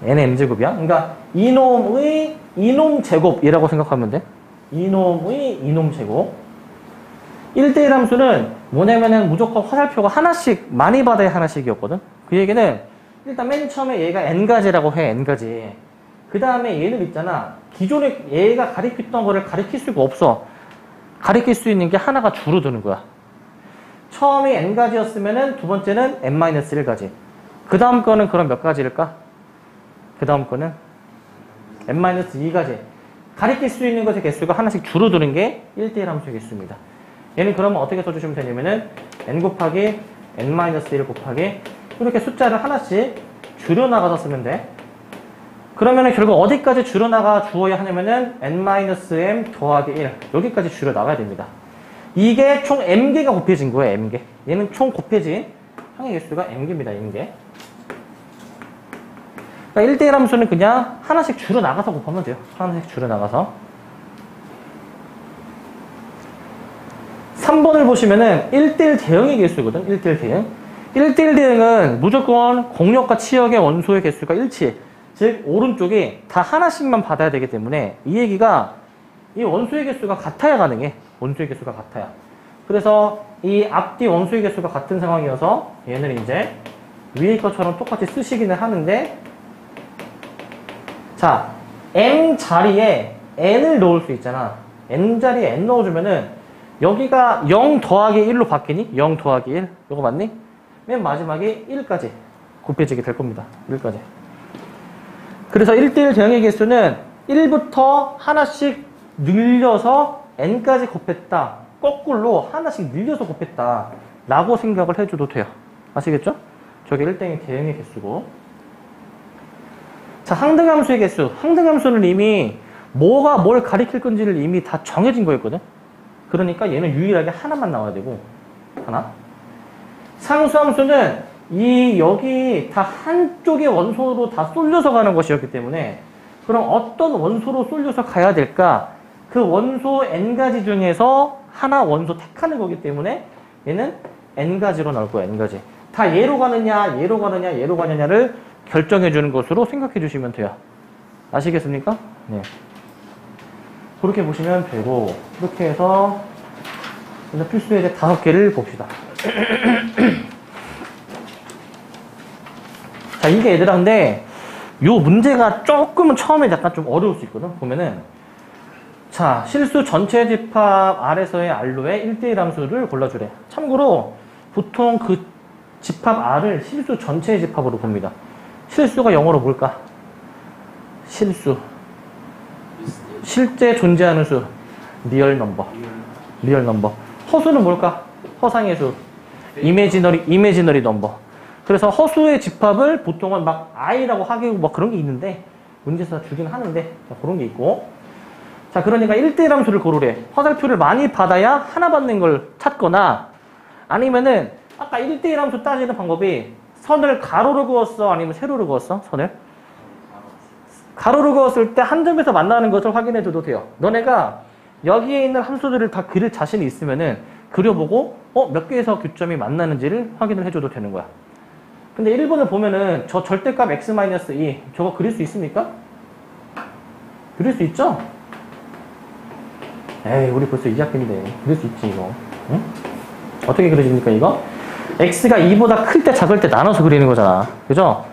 n의 m제곱이야. 그러니까 이놈의 이놈 제곱이라고 생각하면 돼. 이놈의 이놈 제곱. 1대1 함수는 뭐냐면은 무조건 화살표가 하나씩 많이 받아야 하나씩이었거든. 그 얘기는 일단 맨 처음에 얘가 n가지라고 해. n가지. 그 다음에 얘는 있잖아. 기존에 얘가 가리켰던 거를 가리킬 수가 없어. 가리킬 수 있는 게 하나가 줄어드는 거야. 처음에 n가지였으면은 두 번째는 n-1가지. 그 다음 거는 그럼 몇 가지일까? 그 다음 거는 n-2가지. 가리킬 수 있는 것의 개수가 하나씩 줄어드는 게 1대1 함수의 개수입니다. 얘는 그러면 어떻게 써주시면 되냐면은 n 곱하기 n-1 곱하기 이렇게 숫자를 하나씩 줄여나가서 쓰면 돼. 그러면은 결국 어디까지 줄여나가 주어야 하냐면은 n-m 더하기 1 여기까지 줄여나가야 됩니다. 이게 총 m개가 곱해진 거예요. m개. 얘는 총 곱해진 항의 개수가 m개입니다. m개. 그러니까 1대1 함수는 그냥 하나씩 줄여나가서 곱하면 돼요. 하나씩 줄여나가서. 3번을 보시면은 1대1 대응의 개수거든. 1대1 대응. 1대1 대응은 무조건 공역과 치역의 원소의 개수가 일치. 즉 오른쪽이 다 하나씩만 받아야 되기 때문에 이 얘기가 이 원소의 개수가 같아야 가능해. 원소의 개수가 같아야. 그래서 이 앞뒤 원소의 개수가 같은 상황이어서 얘는 이제 위의 것처럼 똑같이 쓰시기는 하는데 자, m 자리에 n을 넣을 수 있잖아. n 자리에 n 넣어주면은 여기가 0 더하기 1로 바뀌니? 0 더하기 1. 이거 맞니? 맨 마지막에 1까지 곱해지게 될 겁니다. 1까지. 그래서 1대1 대응의 개수는 1부터 하나씩 늘려서 n까지 곱했다. 거꾸로 하나씩 늘려서 곱했다. 라고 생각을 해줘도 돼요. 아시겠죠? 저게 1대1 대응의 개수고. 자, 항등함수의 개수. 항등함수는 이미 뭐가 뭘 가리킬 건지를 이미 다 정해진 거였거든. 그러니까 얘는 유일하게 하나만 나와야 되고 하나. 상수함수는 이 여기 다 한쪽의 원소로 다 쏠려서 가는 것이었기 때문에 그럼 어떤 원소로 쏠려서 가야 될까? 그 원소 n가지 중에서 하나 원소 택하는 거기 때문에 얘는 n가지로 나올 거야. n가지. 다 얘로 가느냐 얘로 가느냐 얘로 가느냐를 결정해 주는 것으로 생각해 주시면 돼요. 아시겠습니까? 네. 그렇게 보시면 되고 이렇게 해서 필수 예제 5개를 봅시다. 자, 이게 얘들아 근데 요 문제가 조금은 처음에 약간 좀 어려울 수 있거든. 보면은 자, 실수 전체 집합 R에서의 R로의 1대1 함수를 골라주래. 참고로 보통 그 집합 R을 실수 전체의 집합으로 봅니다. 실수가 영어로 뭘까? 실수. 실제 존재하는 수. 리얼 넘버. 리얼 넘버. 허수는 뭘까? 허상의 수. 이미지너리 넘버. 그래서 허수의 집합을 보통은 막 I라고 하기고 뭐 그런 게 있는데 문제에서 주긴 하는데 자, 그런 게 있고. 자, 그러니까 1대1 함수를 고르래. 화살표를 많이 받아야 하나 받는 걸 찾거나 아니면은 아까 1대1 함수 따지는 방법이 선을 가로로 그었어? 아니면 세로로 그었어? 선을? 가로로 그었을 때 한 점에서 만나는 것을 확인해 줘도 돼요. 너네가 여기에 있는 함수들을 다 그릴 자신이 있으면은 그려보고 몇 개에서 교점이 만나는지를 확인을 해줘도 되는 거야. 근데 1번을 보면은 저 절대값 x-2 저거 그릴 수 있습니까? 그릴 수 있죠? 에이, 우리 벌써 2학기인데 그릴 수 있지 이거. 응? 어떻게 그려집니까 이거? x가 2보다 클 때 작을 때 나눠서 그리는 거잖아. 그죠?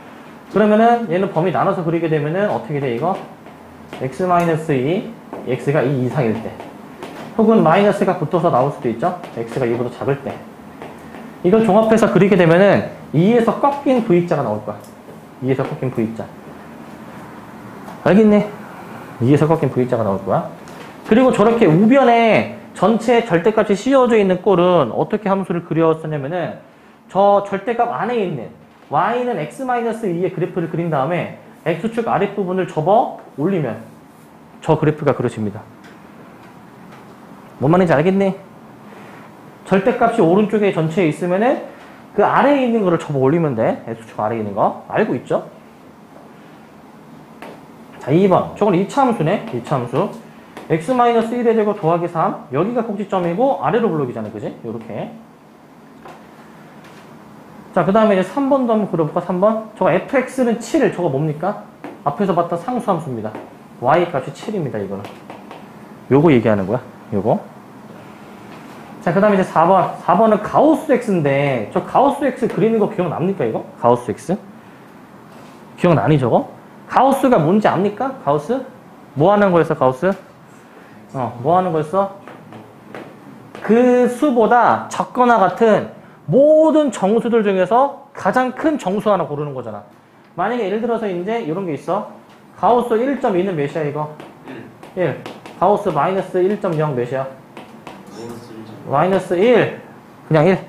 그러면은 얘는 범위 나눠서 그리게 되면은 어떻게 돼 이거? x-2, x가 2 이상일 때, 혹은 마이너스가 붙어서 나올 수도 있죠? x가 2보다 작을 때. 이걸 종합해서 그리게 되면은 2에서 꺾인 v자가 나올 거야. 2에서 꺾인 v자. 알겠니? 2에서 꺾인 v자가 나올 거야. 그리고 저렇게 우변에 전체 절대값이 씌워져 있는 꼴은 어떻게 함수를 그렸었냐면은 저 절대값 안에 있는 y는 x-2의 그래프를 그린 다음에 x축 아랫부분을 접어 올리면 저 그래프가 그려집니다. 뭔 말인지 알겠니? 절대값이 오른쪽에 전체에 있으면은 그 아래에 있는 거를 접어 올리면 돼. x축 아래에 있는 거. 알고 있죠? 자, 2번. 저건 2차 함수네. 2차 함수. x-1의 제곱 더하기 3. 여기가 꼭지점이고 아래로 블록이잖아. 그지? 요렇게. 자, 그 다음에 이제 3번도 한번 그려볼까? 3번. 저거 fx는 7. 저거 뭡니까? 앞에서 봤던 상수함수입니다. y 값이 7입니다. 이거는. 요거 얘기하는 거야. 요거. 자, 그 다음에 이제 4번. 4번은 가우스 x인데, 저 가우스 x 그리는 거 기억납니까, 이거? 가우스 x? 기억나니, 저거? 가우스가 뭔지 압니까? 가우스? 뭐 하는 거였어, 가우스? 뭐 하는 거였어? 그 수보다 적거나 같은 모든 정수들 중에서 가장 큰 정수 하나 고르는 거잖아. 만약에 예를 들어서 이제 이런 게 있어. 가우스 1.2는 몇이야, 이거? 1. 가우스 마이너스 1.0 몇이야? 마이너스 1. 그냥 1.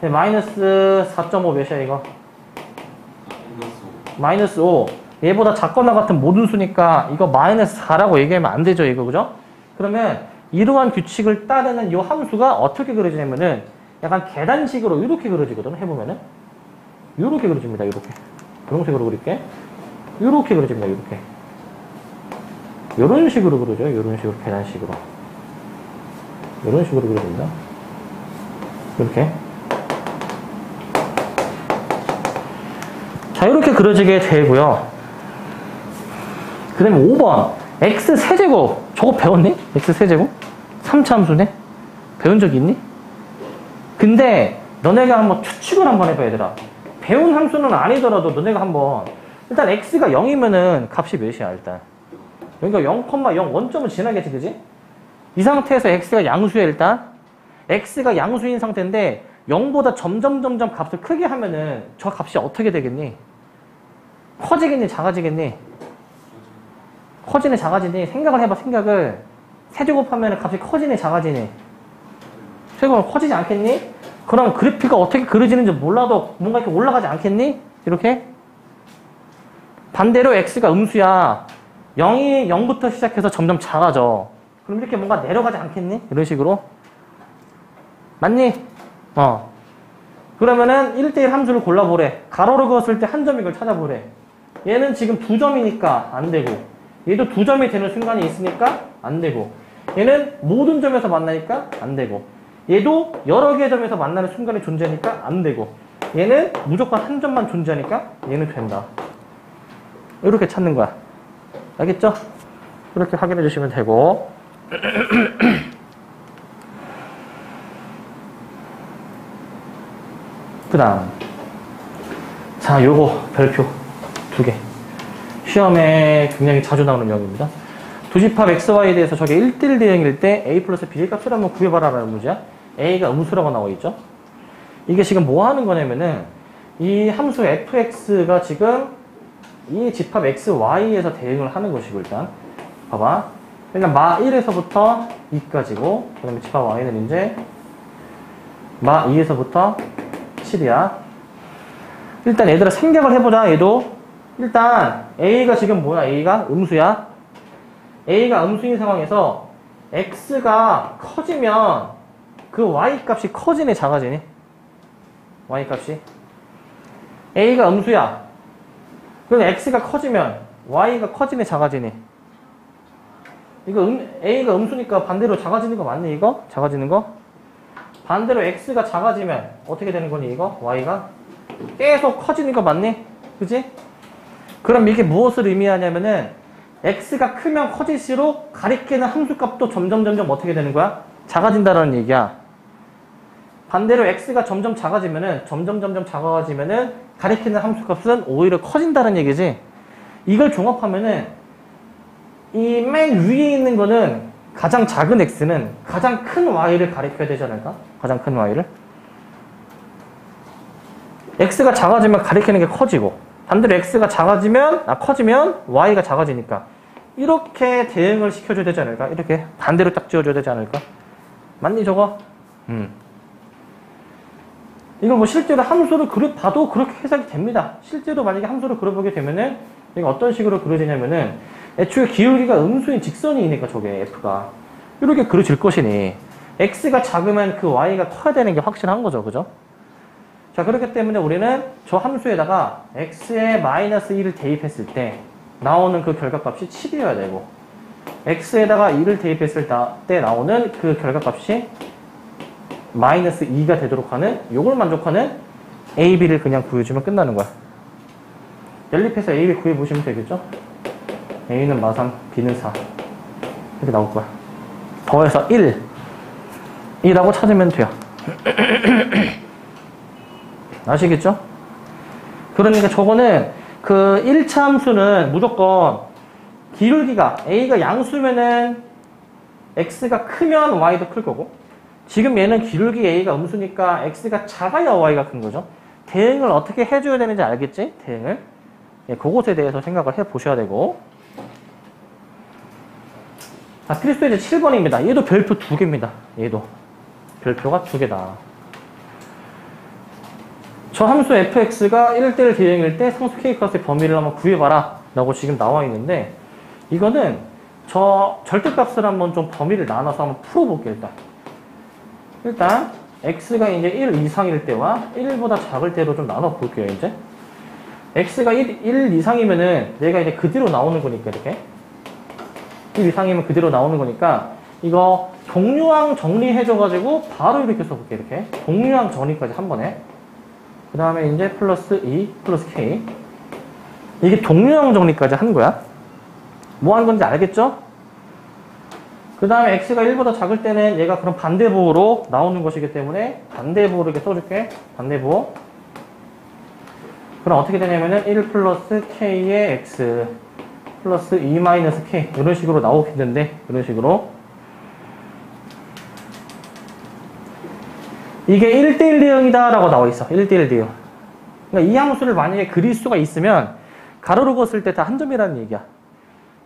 네, 마이너스 4.5 몇이야, 이거? 마이너스 5. 얘보다 작거나 같은 모든 수니까 이거 마이너스 4라고 얘기하면 안 되죠, 이거, 그죠? 그러면 이러한 규칙을 따르는 이 함수가 어떻게 그려지냐면은 약간 계단식으로 이렇게 그려지거든, 해보면은. 이렇게 그려집니다, 이렇게. 분홍색으로 그릴게. 이렇게 그려집니다, 이렇게. 이런 식으로 그려져요, 이런 식으로, 계단식으로. 이런 식으로 그려집니다. 이렇게. 자, 이렇게 그려지게 되고요. 그 다음에 5번. x세제곱. 저거 배웠니? x세제곱? 3차 함수네? 배운 적 있니? 근데 너네가 한번 추측을 한번 해봐, 얘들아. 배운 함수는 아니더라도 너네가 한번, 일단 x가 0이면은 값이 몇이야, 일단. 여기가 0,0 원점을 지나겠지, 그지? 이 상태에서 x가 양수야, 일단. x가 양수인 상태인데 0보다 점점 값을 크게 하면은 저 값이 어떻게 되겠니? 커지겠니? 작아지겠니? 커지네, 작아지니? 생각을 해봐, 생각을. 세제곱하면 값이 커지네, 작아지니? 세제곱하면 커지지 않겠니? 그럼 그래프가 어떻게 그려지는지 몰라도 뭔가 이렇게 올라가지 않겠니? 이렇게? 반대로 x가 음수야. 0부터 시작해서 점점 작아져. 그럼 이렇게 뭔가 내려가지 않겠니? 이런 식으로. 맞니? 그러면은 1대1 함수를 골라보래. 가로로 그었을 때 한 점인 걸 찾아보래. 얘는 지금 2점이니까 안 되고, 얘도 2점이 되는 순간이 있으니까 안 되고, 얘는 모든 점에서 만나니까 안 되고, 얘도 여러 개의 점에서 만나는 순간이 존재하니까 안 되고, 얘는 무조건 한 점만 존재하니까 얘는 된다. 이렇게 찾는 거야. 알겠죠? 이렇게 확인해 주시면 되고. 그 다음. 자, 요거 별표 2개. 시험에 굉장히 자주 나오는 내용입니다. 두집합 xy에 대해서 저게 1대1 대응일 때 a 플러스 b의 값을 한번 구해봐라라는 문제야. a가 음수라고 나와 있죠. 이게 지금 뭐 하는 거냐면은 이 함수 fx가 지금 이 집합 xy에서 대응을 하는 것이고, 일단 봐봐. 일단 마 1에서부터 2까지고, 그 다음에 집합 y는 이제 마 2에서부터 7이야. 일단 얘들아 생각을 해보자. 얘도 일단 a가 지금 뭐야? a가 음수야. a가 음수인 상황에서 x가 커지면 그 y 값이 커지네, 작아지니? y 값이 a가 음수야. 그럼 x가 커지면 y가 커지네, 작아지니? 이거 a가 음수니까 반대로 작아지는 거 맞니, 이거? 작아지는 거? 반대로 x가 작아지면 어떻게 되는 거니, 이거? y가 계속 커지는 거 맞니? 그지? 그럼 이게 무엇을 의미하냐면은 x가 크면 커질수록 가리키는 함수값도 점점 어떻게 되는 거야? 작아진다는 얘기야. 반대로 x가 점점 작아지면은 점점 작아지면은 가리키는 함수값은 오히려 커진다는 얘기지. 이걸 종합하면은 이 맨 위에 있는 거는 가장 작은 x는 가장 큰 y를 가리켜야 되지 않을까? 가장 큰 y를. x가 작아지면 가리키는 게 커지고 반대로 x가 커지면 y가 작아지니까 이렇게 대응을 시켜줘야 되지 않을까? 이렇게 반대로 딱 지어줘야 되지 않을까? 맞니 저거? 이거 뭐 실제로 함수를 그려봐도 그렇게 해석이 됩니다. 실제로 만약에 함수를 그려보게 되면은 이게 어떤 식으로 그려지냐면은 애초에 기울기가 음수인 직선이니까 저게 f가 이렇게 그려질 것이니 x가 작으면 그 y가 커야 되는 게 확실한 거죠. 그죠? 자, 그렇기 때문에 우리는 저 함수에다가 x에 마이너스 1을 대입했을 때 나오는 그 결과값이 7이어야 되고 x에다가 2를 대입했을 때 나오는 그 결과값이 마이너스 2가 되도록 하는 요걸 만족하는 a, b를 그냥 구해주면 끝나는 거야. 연립해서 a, b 구해보시면 되겠죠? a는 마3, b는 4 이렇게 나올 거야. 더해서 1 이라고 찾으면 돼요. 아시겠죠? 그러니까 저거는 그 1차 함수는 무조건 기울기가 a가 양수면은 x가 크면 y도 클 거고 지금 얘는 기울기 a가 음수니까 x가 작아야 y가 큰 거죠. 대응을 어떻게 해줘야 되는지 알겠지? 대응을. 예, 그것에 대해서 생각을 해보셔야 되고 자, 필수예제 7번입니다. 얘도 별표 2개입니다. 얘도 별표가 2개다. 저 함수 fx가 1대1 대응일 때 상수 k값의 범위를 한번 구해봐라 라고 지금 나와 있는데 이거는 저 절대값을 한번 좀 범위를 나눠서 한번 풀어볼게요. 일단 x가 이제 1 이상일 때와 1보다 작을 때로 좀 나눠볼게요. 이제 x가 1 이상이면은 얘가 이제 그대로 나오는 거니까 이렇게 1 이상이면 그대로 나오는 거니까 이거 동류항 정리해줘가지고 바로 이렇게 써볼게요. 이렇게 동류항 정리까지 한 번에 그 다음에 이제 플러스 2 플러스 k 이게 동류항 정리까지 한 거야. 뭐 하는 건지 알겠죠? 그 다음에 x가 1보다 작을 때는 얘가 그럼 반대부호로 나오는 것이기 때문에 반대부호로 이렇게 써줄게. 반대부호. 그럼 어떻게 되냐면은 1 플러스 k의 x 플러스 2 마이너스 k 이런 식으로 나오겠는데 이런 식으로 이게 1대1 대응이다 라고 나와 있어. 1대1 대응. 그러니까 이 함수를 만약에 그릴 수가 있으면 가로로 그었을 때 다 한 점이라는 얘기야.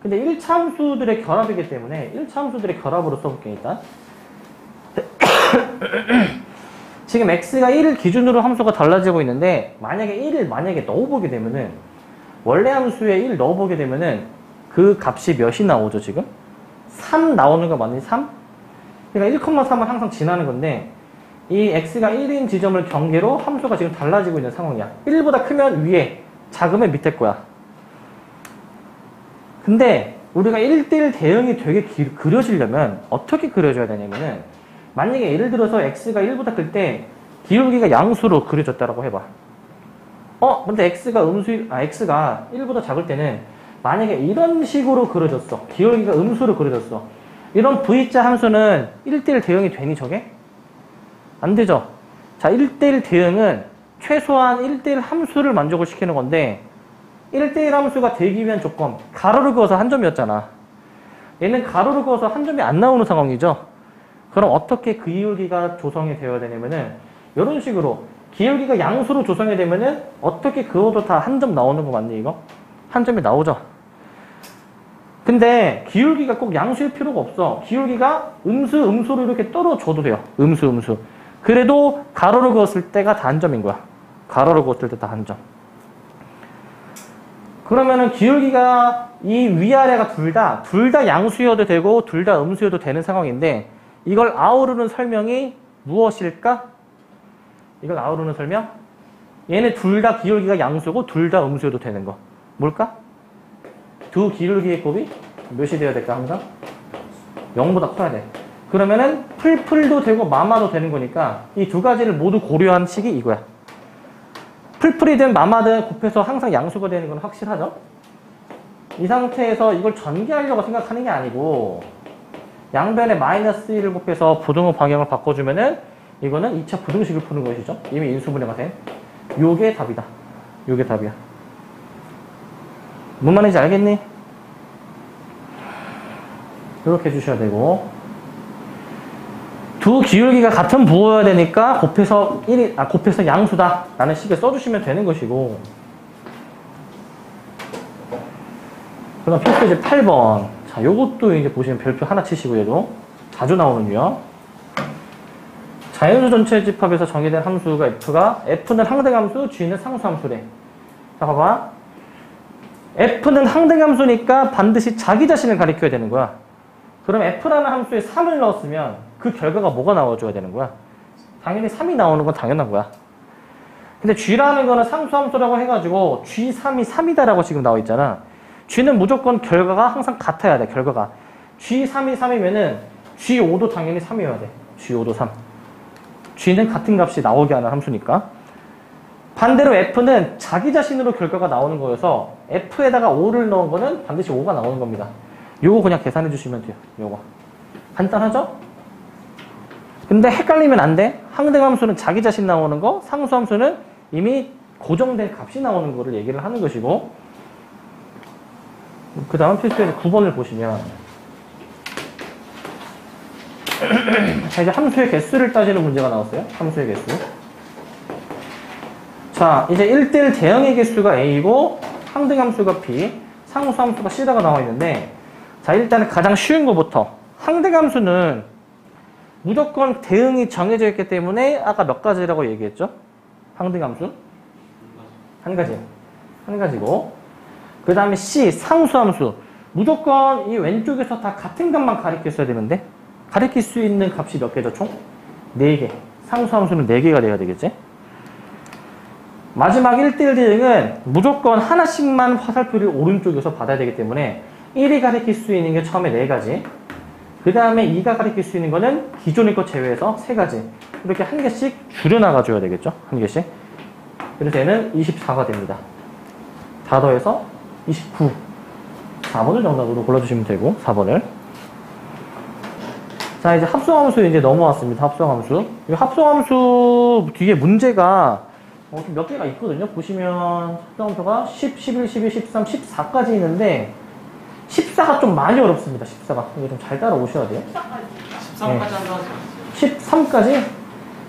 근데 1차 함수들의 결합이기 때문에 1차 함수들의 결합으로 써볼게 일단. 지금 x가 1을 기준으로 함수가 달라지고 있는데 만약에 1을 넣어보게 되면은 원래 함수에 1 넣어보게 되면은 그 값이 몇이 나오죠 지금? 3 나오는 거 맞니? 3? 그러니까 1,3은 항상 지나는 건데 이 x가 1인 지점을 경계로 함수가 지금 달라지고 있는 상황이야. 1보다 크면 위에, 작으면 밑에 거야. 근데 우리가 1대1 대응이 되게 그려지려면 어떻게 그려줘야 되냐면은 만약에 예를 들어서 x가 1보다 클 때 기울기가 양수로 그려졌다라고 해봐. 근데 x가 x가 1보다 작을 때는 만약에 이런 식으로 그려졌어. 기울기가 음수로 그려졌어. 이런 v자 함수는 1대1 대응이 되니 저게? 안 되죠. 자, 1대1 대응은 최소한 1대1 함수를 만족을 시키는 건데 1대1 함수가 되기 위한 조건 가로를 그어서 한 점이었잖아. 얘는 가로를 그어서 한 점이 안 나오는 상황이죠. 그럼 어떻게 그 기울기가 조성이 되어야 되냐면은 이런 식으로 기울기가 양수로 조성이 되면은 어떻게 그어도 다 한 점 나오는 거 맞니 이거? 한 점이 나오죠. 근데 기울기가 꼭 양수일 필요가 없어. 기울기가 음수로 이렇게 떨어져도 돼요. 음수. 그래도 가로로 그었을 때가 다 한 점인 거야. 가로로 그었을 때 다 한 점. 그러면은 기울기가 이 위아래가 둘 다 양수여도 되고 둘 다 음수여도 되는 상황인데 이걸 아우르는 설명이 무엇일까? 이걸 아우르는 설명? 얘네 둘 다 기울기가 양수고 둘 다 음수여도 되는 거. 뭘까? 두 기울기의 곱이 몇이 되어야 될까 항상? 0보다 커야 돼. 그러면은 풀풀도 되고 마마도 되는 거니까 이 두 가지를 모두 고려한 식이 이거야. 풀풀이든 마마든 곱해서 항상 양수가 되는 건 확실하죠? 이 상태에서 이걸 전개하려고 생각하는 게 아니고 양변에 마이너스 1을 곱해서 부등호 방향을 바꿔주면은 이거는 2차 부등식을 푸는 것이죠. 이미 인수분해가 된. 요게 답이다. 요게 답이야. 뭔 말인지 알겠니? 이렇게 해주셔야 되고, 두 기울기가 같은 부호여야 되니까 곱해서 양수다 라는 식을 써주시면 되는 것이고, 그다음 필수 8번. 자, 요것도 이제 보시면 별표 하나 치시고, 얘도 자주 나오는 유형. 자연수 전체 집합에서 정의된 함수가 F는 항등함수, G는 상수함수래. 자, 봐봐. F는 항등함수니까 반드시 자기 자신을 가리켜야 되는 거야. 그럼 F라는 함수에 3을 넣었으면 그 결과가 뭐가 나와줘야 되는 거야? 당연히 3이 나오는 건 당연한 거야. 근데 G라는 거는 상수함수라고 해가지고 G3이 3이다라고 지금 나와 있잖아. G는 무조건 결과가 항상 같아야 돼, 결과가. G3이 3이면은 G5도 당연히 3이어야 돼. G5도 3. G는 같은 값이 나오게 하는 함수니까. 반대로 F는 자기 자신으로 결과가 나오는 거여서 F에다가 5를 넣은 거는 반드시 5가 나오는 겁니다. 요거 그냥 계산해 주시면 돼요. 요거. 간단하죠? 근데 헷갈리면 안 돼. 항등함수는 자기 자신 나오는 거, 상수함수는 이미 고정된 값이 나오는 거를 얘기를 하는 것이고, 그 다음 필수에 9번을 보시면 자, 이제 함수의 개수를 따지는 문제가 나왔어요. 함수의 개수. 자, 이제 1대1 대응의 개수가 A이고 항등함수가 B, 상수함수가 C다가 나와 있는데, 자, 일단은 가장 쉬운 것부터. 항등함수는 무조건 대응이 정해져 있기 때문에 아까 몇 가지라고 얘기했죠? 항등함수? 한 가지. 한 가지고. 그 다음에 C, 상수함수. 무조건 이 왼쪽에서 다 같은 값만 가리켰어야 되는데, 가리킬 수 있는 값이 몇 개죠, 총? 4개. 상수함수는 4개가 돼야 되겠지? 마지막 1대1 대응은 무조건 하나씩만 화살표를 오른쪽에서 받아야 되기 때문에 1이 가리킬 수 있는 게 처음에 4가지, 그 다음에 2가 가리킬 수 있는 거는 기존의 것 제외해서 3가지. 이렇게 한 개씩 줄여나가줘야 되겠죠? 한 개씩. 그래서 얘는 24가 됩니다. 다 더해서 29. 4번을 정답으로 골라주시면 되고, 4번을. 자, 이제 합성함수 이제 넘어왔습니다. 합성함수. 이 합성함수 뒤에 문제가 좀 몇 개가 있거든요. 보시면 합성함수가 10, 11, 12, 13, 14까지 있는데 14가 좀 많이 어렵습니다. 14가. 이거 좀 잘 따라오셔야 돼요. 13까지 한다 하지 않았어요? 13까지?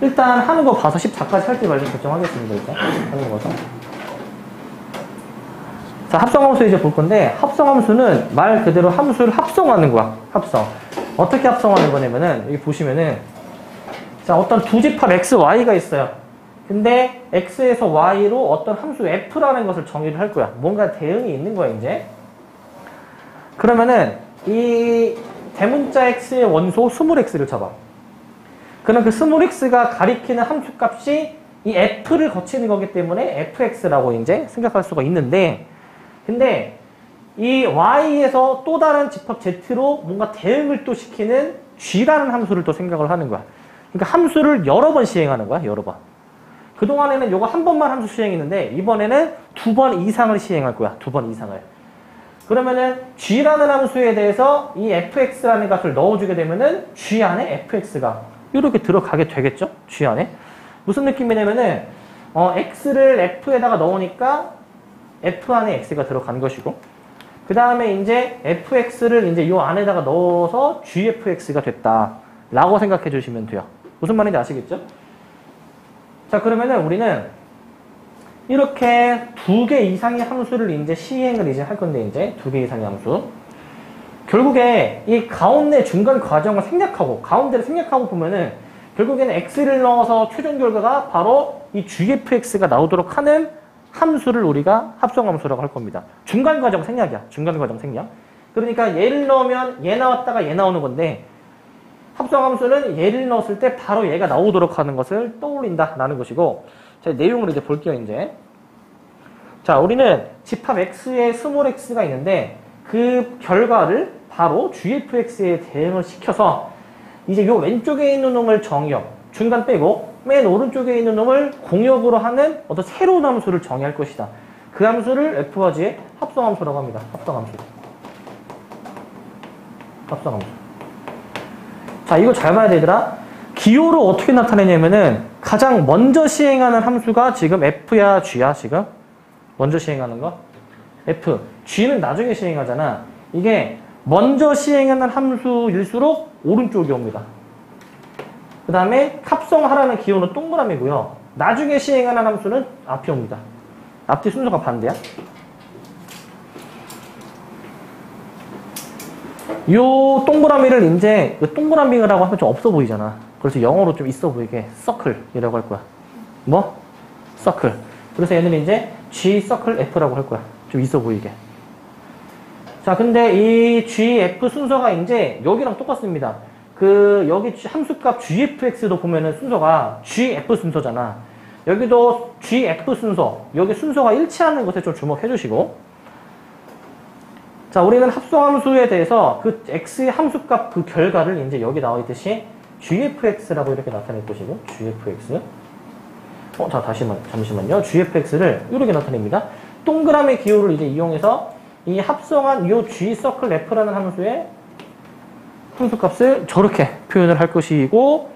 일단 하는 거 봐서 14까지 할지 말지 결정하겠습니다. 일단 하는 거 봐서. 자, 합성함수 이제 볼 건데, 합성함수는 말 그대로 함수를 합성하는 거야. 합성. 어떻게 합성하는 거냐면은, 여기 보시면은, 자, 어떤 두 집합 x, y가 있어요. 근데 x에서 y로 어떤 함수 f라는 것을 정의를 할 거야. 뭔가 대응이 있는 거야, 이제. 그러면은 이 대문자 x의 원소 20x를 잡아. 그럼 그 20x가 가리키는 함수값이 이 f를 거치는 거기 때문에 fx라고 이제 생각할 수가 있는데, 근데 이 y에서 또 다른 집합 z로 뭔가 대응을 또 시키는 g라는 함수를 또 생각을 하는 거야. 그러니까 함수를 여러 번 시행하는 거야, 여러 번. 그동안에는 요거 한 번만 함수 시행했는데 이번에는 2번 이상을 시행할 거야. 2번 이상을. 그러면은 g라는 함수에 대해서 이 fx라는 값을 넣어주게 되면은 g 안에 fx가 이렇게 들어가게 되겠죠? g 안에. 무슨 느낌이냐면은 x를 f에다가 넣으니까 f 안에 x가 들어간 것이고, 그 다음에 이제 fx를 이제 요 안에다가 넣어서 gfx가 됐다 라고 생각해 주시면 돼요. 무슨 말인지 아시겠죠? 자, 그러면은 우리는 이렇게 2개 이상의 함수를 이제 시행을 이제 할 건데, 이제 2개 이상의 함수. 결국에 이 가운데 중간 과정을 생략하고, 가운데를 생략하고 보면은 결국에는 x를 넣어서 최종 결과가 바로 이 gfx가 나오도록 하는 함수를 우리가 합성함수라고 할 겁니다. 중간 과정 생략이야. 중간 과정 생략. 그러니까 얘를 넣으면 얘 나왔다가 얘 나오는 건데, 합성함수는 얘를 넣었을 때 바로 얘가 나오도록 하는 것을 떠올린다라는 것이고, 자, 내용을 이제 볼게요, 이제. 자, 우리는 집합 x에 스몰 x가 있는데 그 결과를 바로 gfx에 대응을 시켜서 이제 요 왼쪽에 있는 놈을 정의역, 중간 빼고 맨 오른쪽에 있는 놈을 공역으로 하는 어떤 새로운 함수를 정의할 것이다. 그 함수를 f와 g의 합성함수라고 합니다. 합성함수. 합성함수. 자, 이거 잘 봐야 되더라. 기호를 어떻게 나타내냐면은 가장 먼저 시행하는 함수가 지금 f야 g야 지금 먼저 시행하는 거 f. g는 나중에 시행하잖아. 이게 먼저 시행하는 함수일수록 오른쪽이 옵니다. 그 다음에 합성하라는 기호는 동그라미고요. 나중에 시행하는 함수는 앞이 옵니다. 앞뒤 순서가 반대야. 요 동그라미를 이제 동그라미라고 하면 좀 없어 보이잖아. 그래서 영어로 좀 있어 보이게 서클이라고 할 거야. 뭐? 서클. 그래서 얘는 이제 G 서클 F라고 할 거야. 좀 있어 보이게. 자, 근데 이 GF 순서가 이제 여기랑 똑같습니다. 여기 함수값 GFX도 보면은 순서가 GF 순서잖아. 여기도 GF 순서, 여기 순서가 일치하는 것에 좀 주목해 주시고. 자, 우리는 합성함수에 대해서 그 X의 함수값 그 결과를 이제 여기 나와 있듯이 GFX라고 이렇게 나타낼 것이고, GFX. 자, 잠시만요. GFX를 이렇게 나타냅니다. 동그라미 기호를 이제 이용해서 이 합성한 이 G 서클 F라는 함수의 함수값을 저렇게 표현을 할 것이고,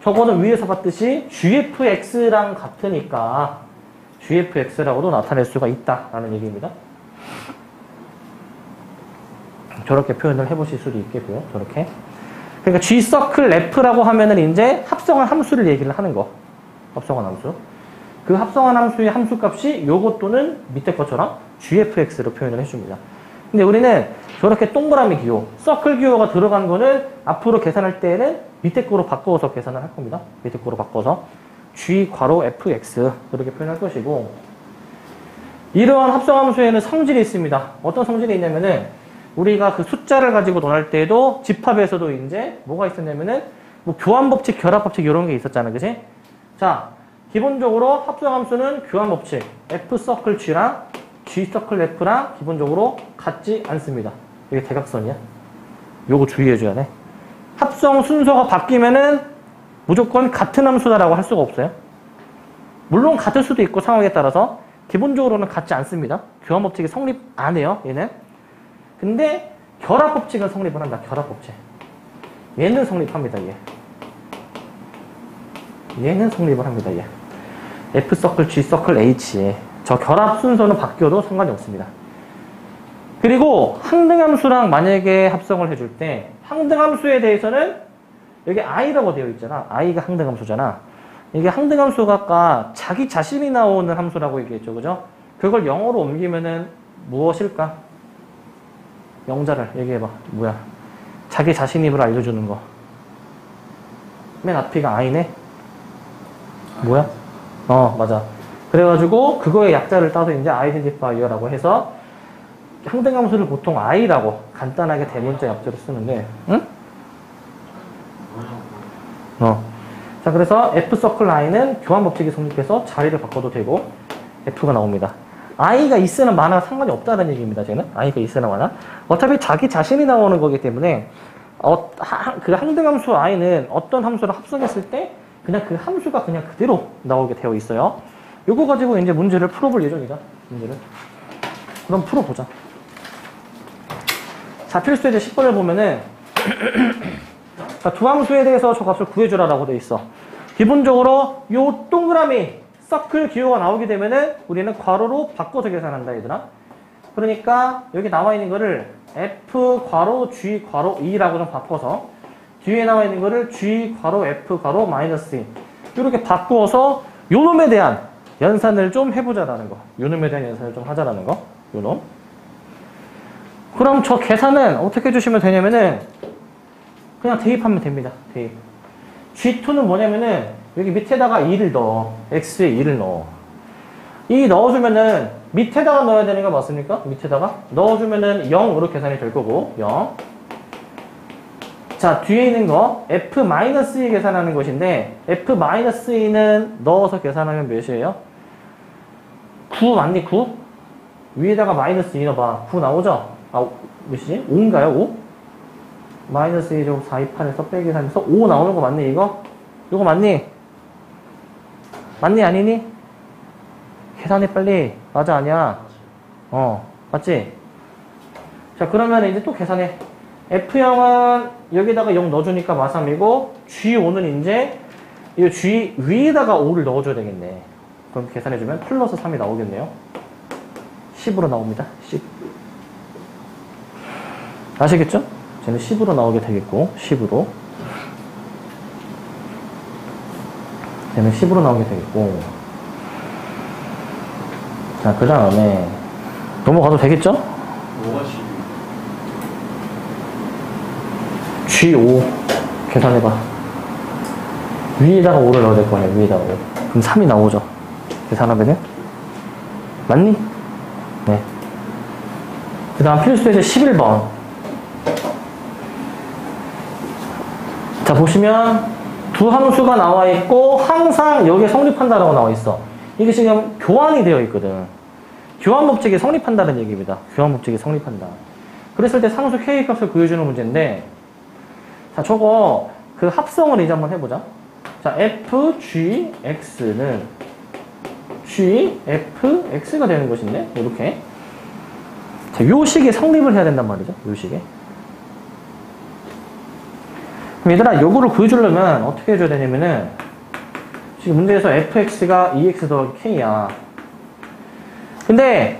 저거는 위에서 봤듯이 GFX랑 같으니까 GFX라고도 나타낼 수가 있다라는 얘기입니다. 저렇게 표현을 해보실 수도 있겠고요. 저렇게. 그러니까 G 서클 F라고 하면은 이제 합성한 함수를 얘기를 하는 거. 합성한 함수. 그 합성한 함수의 함수값이 요것 또는 밑에 것처럼 GFX로 표현을 해줍니다. 근데 우리는 저렇게 동그라미 기호, 서클 기호가 들어간 거는 앞으로 계산할 때에는 밑에 거로 바꿔서 계산을 할 겁니다. 밑에 거로 바꿔서 G 괄호 FX 그렇게 표현할 것이고, 이러한 합성함수에는 성질이 있습니다. 어떤 성질이 있냐면은 우리가 그 숫자를 가지고 논할 때도 집합에서도 이제 뭐가 있었냐면은 뭐 교환법칙, 결합법칙 이런 게 있었잖아, 그지? 자, 기본적으로 합성함수는 교환법칙 F 서클 G랑 G 서클 F랑 기본적으로 같지 않습니다. 이게 대각선이야. 요거 주의해줘야 돼. 합성 순서가 바뀌면은 무조건 같은 함수다라고 할 수가 없어요. 물론 같을 수도 있고 상황에 따라서 기본적으로는 같지 않습니다. 교환법칙이 성립 안 해요, 얘는. 근데 결합법칙은 성립을 한다. 결합법칙. 얘는 성립합니다. 얘는 성립을 합니다. 얘. F 서클, G 서클, H. 저 결합 순서는 바뀌어도 상관이 없습니다. 그리고 항등함수랑 만약에 합성을 해줄 때 항등함수에 대해서는 여기 i라고 되어 있잖아. i가 항등함수잖아. 이게 항등함수가 아까 자기 자신이 나오는 함수라고 얘기했죠. 그죠? 그걸 영어로 옮기면은 무엇일까? 영자를 얘기해봐. 뭐야? 자기 자신임을 알려주는 거. 맨 앞이가 i네? 뭐야? 맞아. 그래가지고 그거의 약자를 따서 이제 identifier라고 해서 항등함수를 보통 i라고 간단하게 대문자 약자로 쓰는데, 응? 자, 그래서 F 서클 i는 교환법칙이 성립해서 자리를 바꿔도 되고 F가 나옵니다. i가 있으나 마나 상관이 없다는 얘기입니다. 쟤는 i가 있으나 마나 어차피 자기 자신이 나오는 거기 때문에 그 항등함수 i는 어떤 함수를 합성했을 때 그냥 그 함수가 그냥 그대로 나오게 되어 있어요. 요거 가지고 이제 문제를 풀어볼 예정이다. 문제를. 그럼 풀어보자. 자, 필수예제 10번을 보면은 자, 두 함수에 대해서 저 값을 구해주라라고 돼 있어. 기본적으로 요 동그라미 서클 기호가 나오게 되면은 우리는 괄호로 바꿔서 계산한다, 얘들아. 그러니까 여기 나와 있는 거를 F 괄호 G 괄호 E라고 좀 바꿔서 뒤에 나와 있는 거를 G 괄호 F 괄호 마이너스 E 이렇게 바꾸어서 요놈에 대한 연산을 좀 해보자라는 거. 요놈에 대한 연산을 좀 하자라는 거. 요놈. 그럼 저 계산은 어떻게 해주시면 되냐면은 그냥 대입하면 됩니다. 대입. G2는 뭐냐면은 여기 밑에다가 2를 넣어. X에 2를 넣어. 2 넣어주면은 밑에다가 넣어야 되는 거 맞습니까? 밑에다가 넣어주면은 0으로 계산이 될 거고 0. 자, 뒤에 있는 거 F-E 계산하는 것인데 F-E는 넣어서 계산하면 몇이에요? 9 맞니? 9? 위에다가 마이너스 2 넣어봐. 9 나오죠? 몇이지? 5인가요? 5? 마이너스 2제곱 4, 2, 8에서 빼기 계산해서 5 나오는 거 맞니? 이거 맞니? 아니니? 계산해 빨리. 맞아 아니야? 맞지? 자 그러면 이제 또 계산해. F0은 여기다가 0 넣어주니까 마3이고 G5는 이제 이 G 위에다가 5를 넣어줘야 되겠네. 그럼 계산해주면 플러스 3이 나오겠네요. 10으로 나옵니다. 10. 아시겠죠? 쟤는 10으로 나오게 되겠고 10으로 쟤는 10으로 나오게 되겠고 자 그 다음에 넘어가도 되겠죠? 뭐가 10? G5 계산해봐. 위에다가 5를 넣어야 될 거 아니야. 위에다가 5. 그럼 3이 나오죠. 계산하면은 맞니? 네. 그 다음 필수에서 11번. 자 보시면 두 함수가 나와 있고 항상 여기에 성립한다라고 나와 있어. 이게 지금 교환이 되어 있거든. 교환 법칙이 성립한다는 얘기입니다. 교환 법칙이 성립한다. 그랬을 때 상수 K 값을 구해주는 문제인데 자 저거 그 합성을 이제 한번 해보자. 자 FGX는 GFX가 되는 것인데 이렇게 자 요 식에 성립을 해야 된단 말이죠. 요 식에. 그럼 얘들아 요거를 구해주려면 어떻게 해줘야 되냐면은 지금 문제에서 fx가 2x 더하기 k야. 근데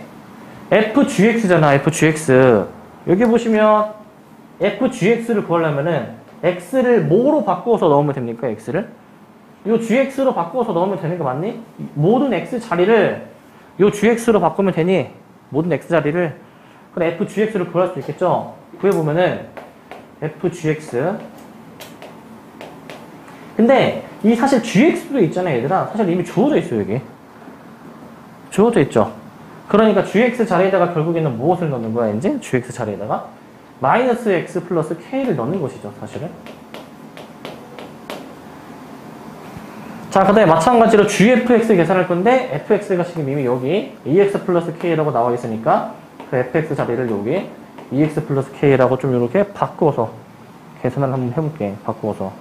fgx잖아. fgx 여기 보시면 fgx를 구하려면은 x를 뭐로 바꿔서 넣으면 됩니까? x를 요 gx로 바꿔서 넣으면 되는 거 맞니? 모든 x 자리를 요 gx로 바꾸면 되니? 모든 x 자리를 그럼 fgx를 구할 수 있겠죠? 구해보면은 fgx 근데 이 사실 gx도 있잖아요 얘들아. 사실 이미 주어져 있어요 여기. 주어져 있죠. 그러니까 gx 자리에다가 결국에는 무엇을 넣는 거야 이제? gx 자리에다가 마이너스 x 플러스 k를 넣는 것이죠 사실은. 자 그 다음에 마찬가지로 gfx 계산할 건데 fx가 지금 이미 여기 2x 플러스 k라고 나와 있으니까 그 fx 자리를 여기 2x 플러스 k라고 좀 이렇게 바꾸어서 계산을 한번 해볼게. 바꾸어서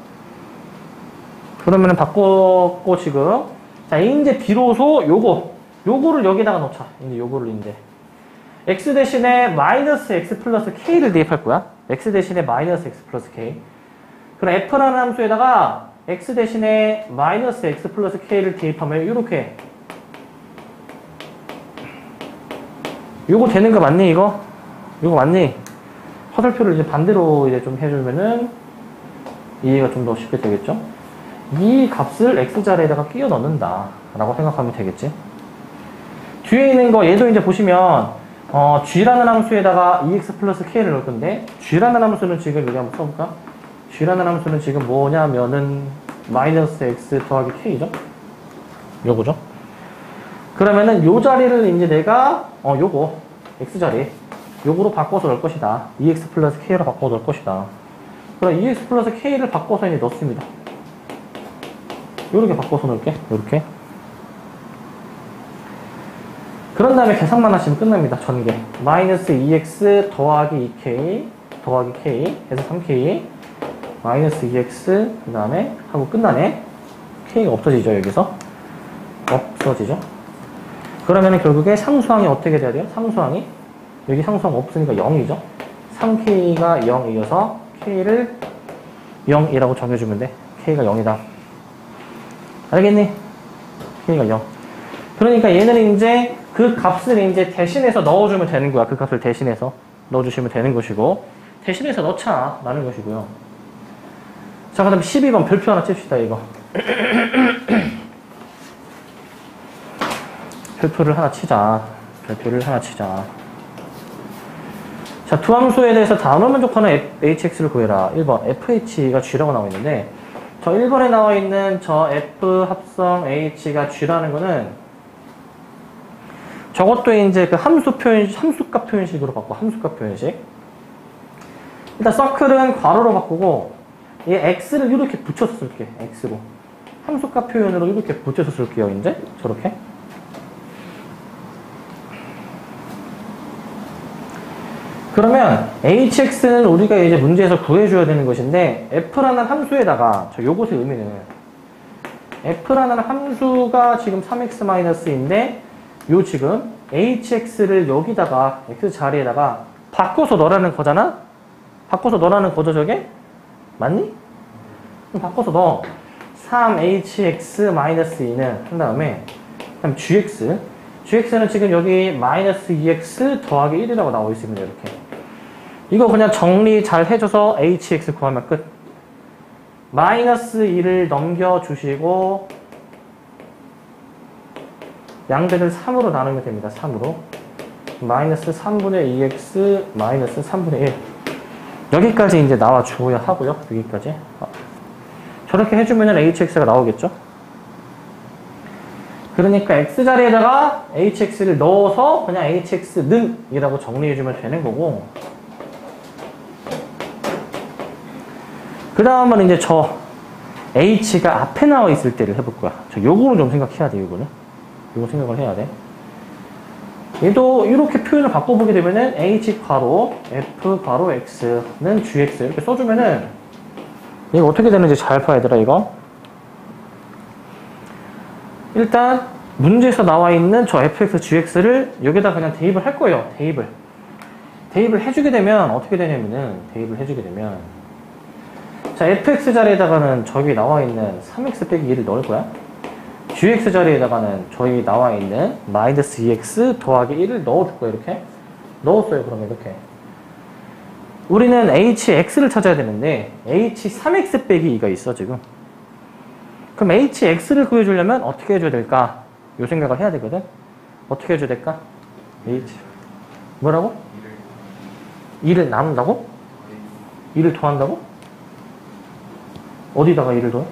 그러면은 바꿨고 지금 자 이제 비로소 요거를 여기다가 넣자. 이제 요거를 이제 x 대신에 마이너스 x 플러스 k를 대입할 거야. x 대신에 마이너스 x 플러스 k. 그럼 f라는 함수에다가 x 대신에 마이너스 x 플러스 k를 대입하면 요렇게 요거 되는 거 맞니 이거? 요거 맞니? 화살표를 이제 반대로 이제 좀 해주면은 이해가 좀 더 쉽게 되겠죠? 이 값을 x자리에다가 끼워 넣는다 라고 생각하면 되겠지. 뒤에 있는 거 얘도 이제 보시면 g라는 함수에다가 2x 플러스 k를 넣을 건데 g라는 함수는 지금 여기 한번 써볼까? g라는 함수는 지금 뭐냐면은 마이너스 x 더하기 k죠? 요거죠? 그러면은 요 자리를 이제 내가 요거 x자리 요거로 바꿔서 넣을 것이다. 2x 플러스 k로 바꿔서 넣을 것이다. 그럼 2x 플러스 k를 바꿔서 이제 넣습니다. 요렇게 바꿔서 넣을게. 요렇게. 그런 다음에 계산만 하시면 끝납니다. 전개. 마이너스 2x 더하기 2k 더하기 k 해서 3k 마이너스 2x 그 다음에 하고 끝나네. k가 없어지죠. 여기서. 없어지죠. 그러면 결국에 상수항이 어떻게 돼야 돼요? 상수항이 여기 상수항 없으니까 0이죠. 3k가 0이어서 k를 0이라고 정해주면 돼. k가 0이다. 알겠니? k가 0. 그러니까 얘는 이제 그 값을 이제 대신해서 넣어주면 되는 거야. 그 값을 대신해서 넣어주시면 되는 것이고 대신해서 넣자 라는 것이고요. 자, 그 다음에 12번 별표 하나 칩시다 이거. 별표를 하나 치자. 별표를 하나 치자. 자, 두 함수에 대해서 단어 만족하는 hx를 구해라. 1번 fh가 g라고 나와 있는데 저 1번에 나와 있는 저 f 합성 h가 g라는 거는 저것도 이제 그 함수값 표현식으로 바꿔. 함수값 표현식. 일단 서클은 괄호로 바꾸고 이 x를 이렇게 붙여서 쓸게. x로. 함수값 표현으로 이렇게 붙여서 쓸게요. 이제 저렇게. 그러면 hx는 우리가 이제 문제에서 구해줘야 되는 것인데 f라는 함수에다가 저 요것의 의미는 f라는 함수가 지금 3x-인데 요 지금 hx를 여기다가 x 자리에다가 바꿔서 넣으라는 거잖아? 바꿔서 넣으라는 거죠, 저게? 맞니? 그럼 바꿔서 넣어. 3hx-2는 한 다음에 그다음 gx는 지금 여기 마이너스 2x 더하기 1이라고 나오고 있습니다. 이렇게. 이거 그냥 정리 잘 해줘서 hx 구하면 끝. 마이너스 2를 넘겨주시고 양배를 3으로 나누면 됩니다. 3으로. 마이너스 3분의 2x 마이너스 3분의 1. 여기까지 이제 나와 주어야 하고요. 여기까지. 저렇게 해주면 hx가 나오겠죠? 그러니까 x자리에다가 hx를 넣어서 그냥 hx는 이라고 정리해주면 되는 거고, 그 다음은 이제 저 h가 앞에 나와 있을 때를 해볼 거야. 요거는 좀 생각해야 돼, 요거는. 요거 생각을 해야 돼. 얘도 이렇게 표현을 바꿔보게 되면은 h 괄호 f 괄호 x는 gx 이렇게 써주면은 이거 어떻게 되는지 잘 봐야 되라, 이거. 일단 문제에서 나와 있는 저 fx, gx를 여기다 그냥 대입을 할 거예요. 대입을 해주게 되면 어떻게 되냐면은 대입을 해주게 되면 자, fx 자리에다가는 저기 나와 있는 3x 빼기 2를 넣을 거야. gx 자리에다가는 저기 나와 있는 마이너스 2x 더하기 1을 넣어줄 거야. 이렇게 넣었어요. 그러면 이렇게 우리는 hx를 찾아야 되는데 h3x 빼기 2가 있어 지금. 그럼 hx를 구해주려면 어떻게 해줘야 될까? 요 생각을 해야 되거든. 어떻게 해줘야 될까? 뭐라고? 2를 나눈다고? 2를 더한다고? 어디다가 2를 더해?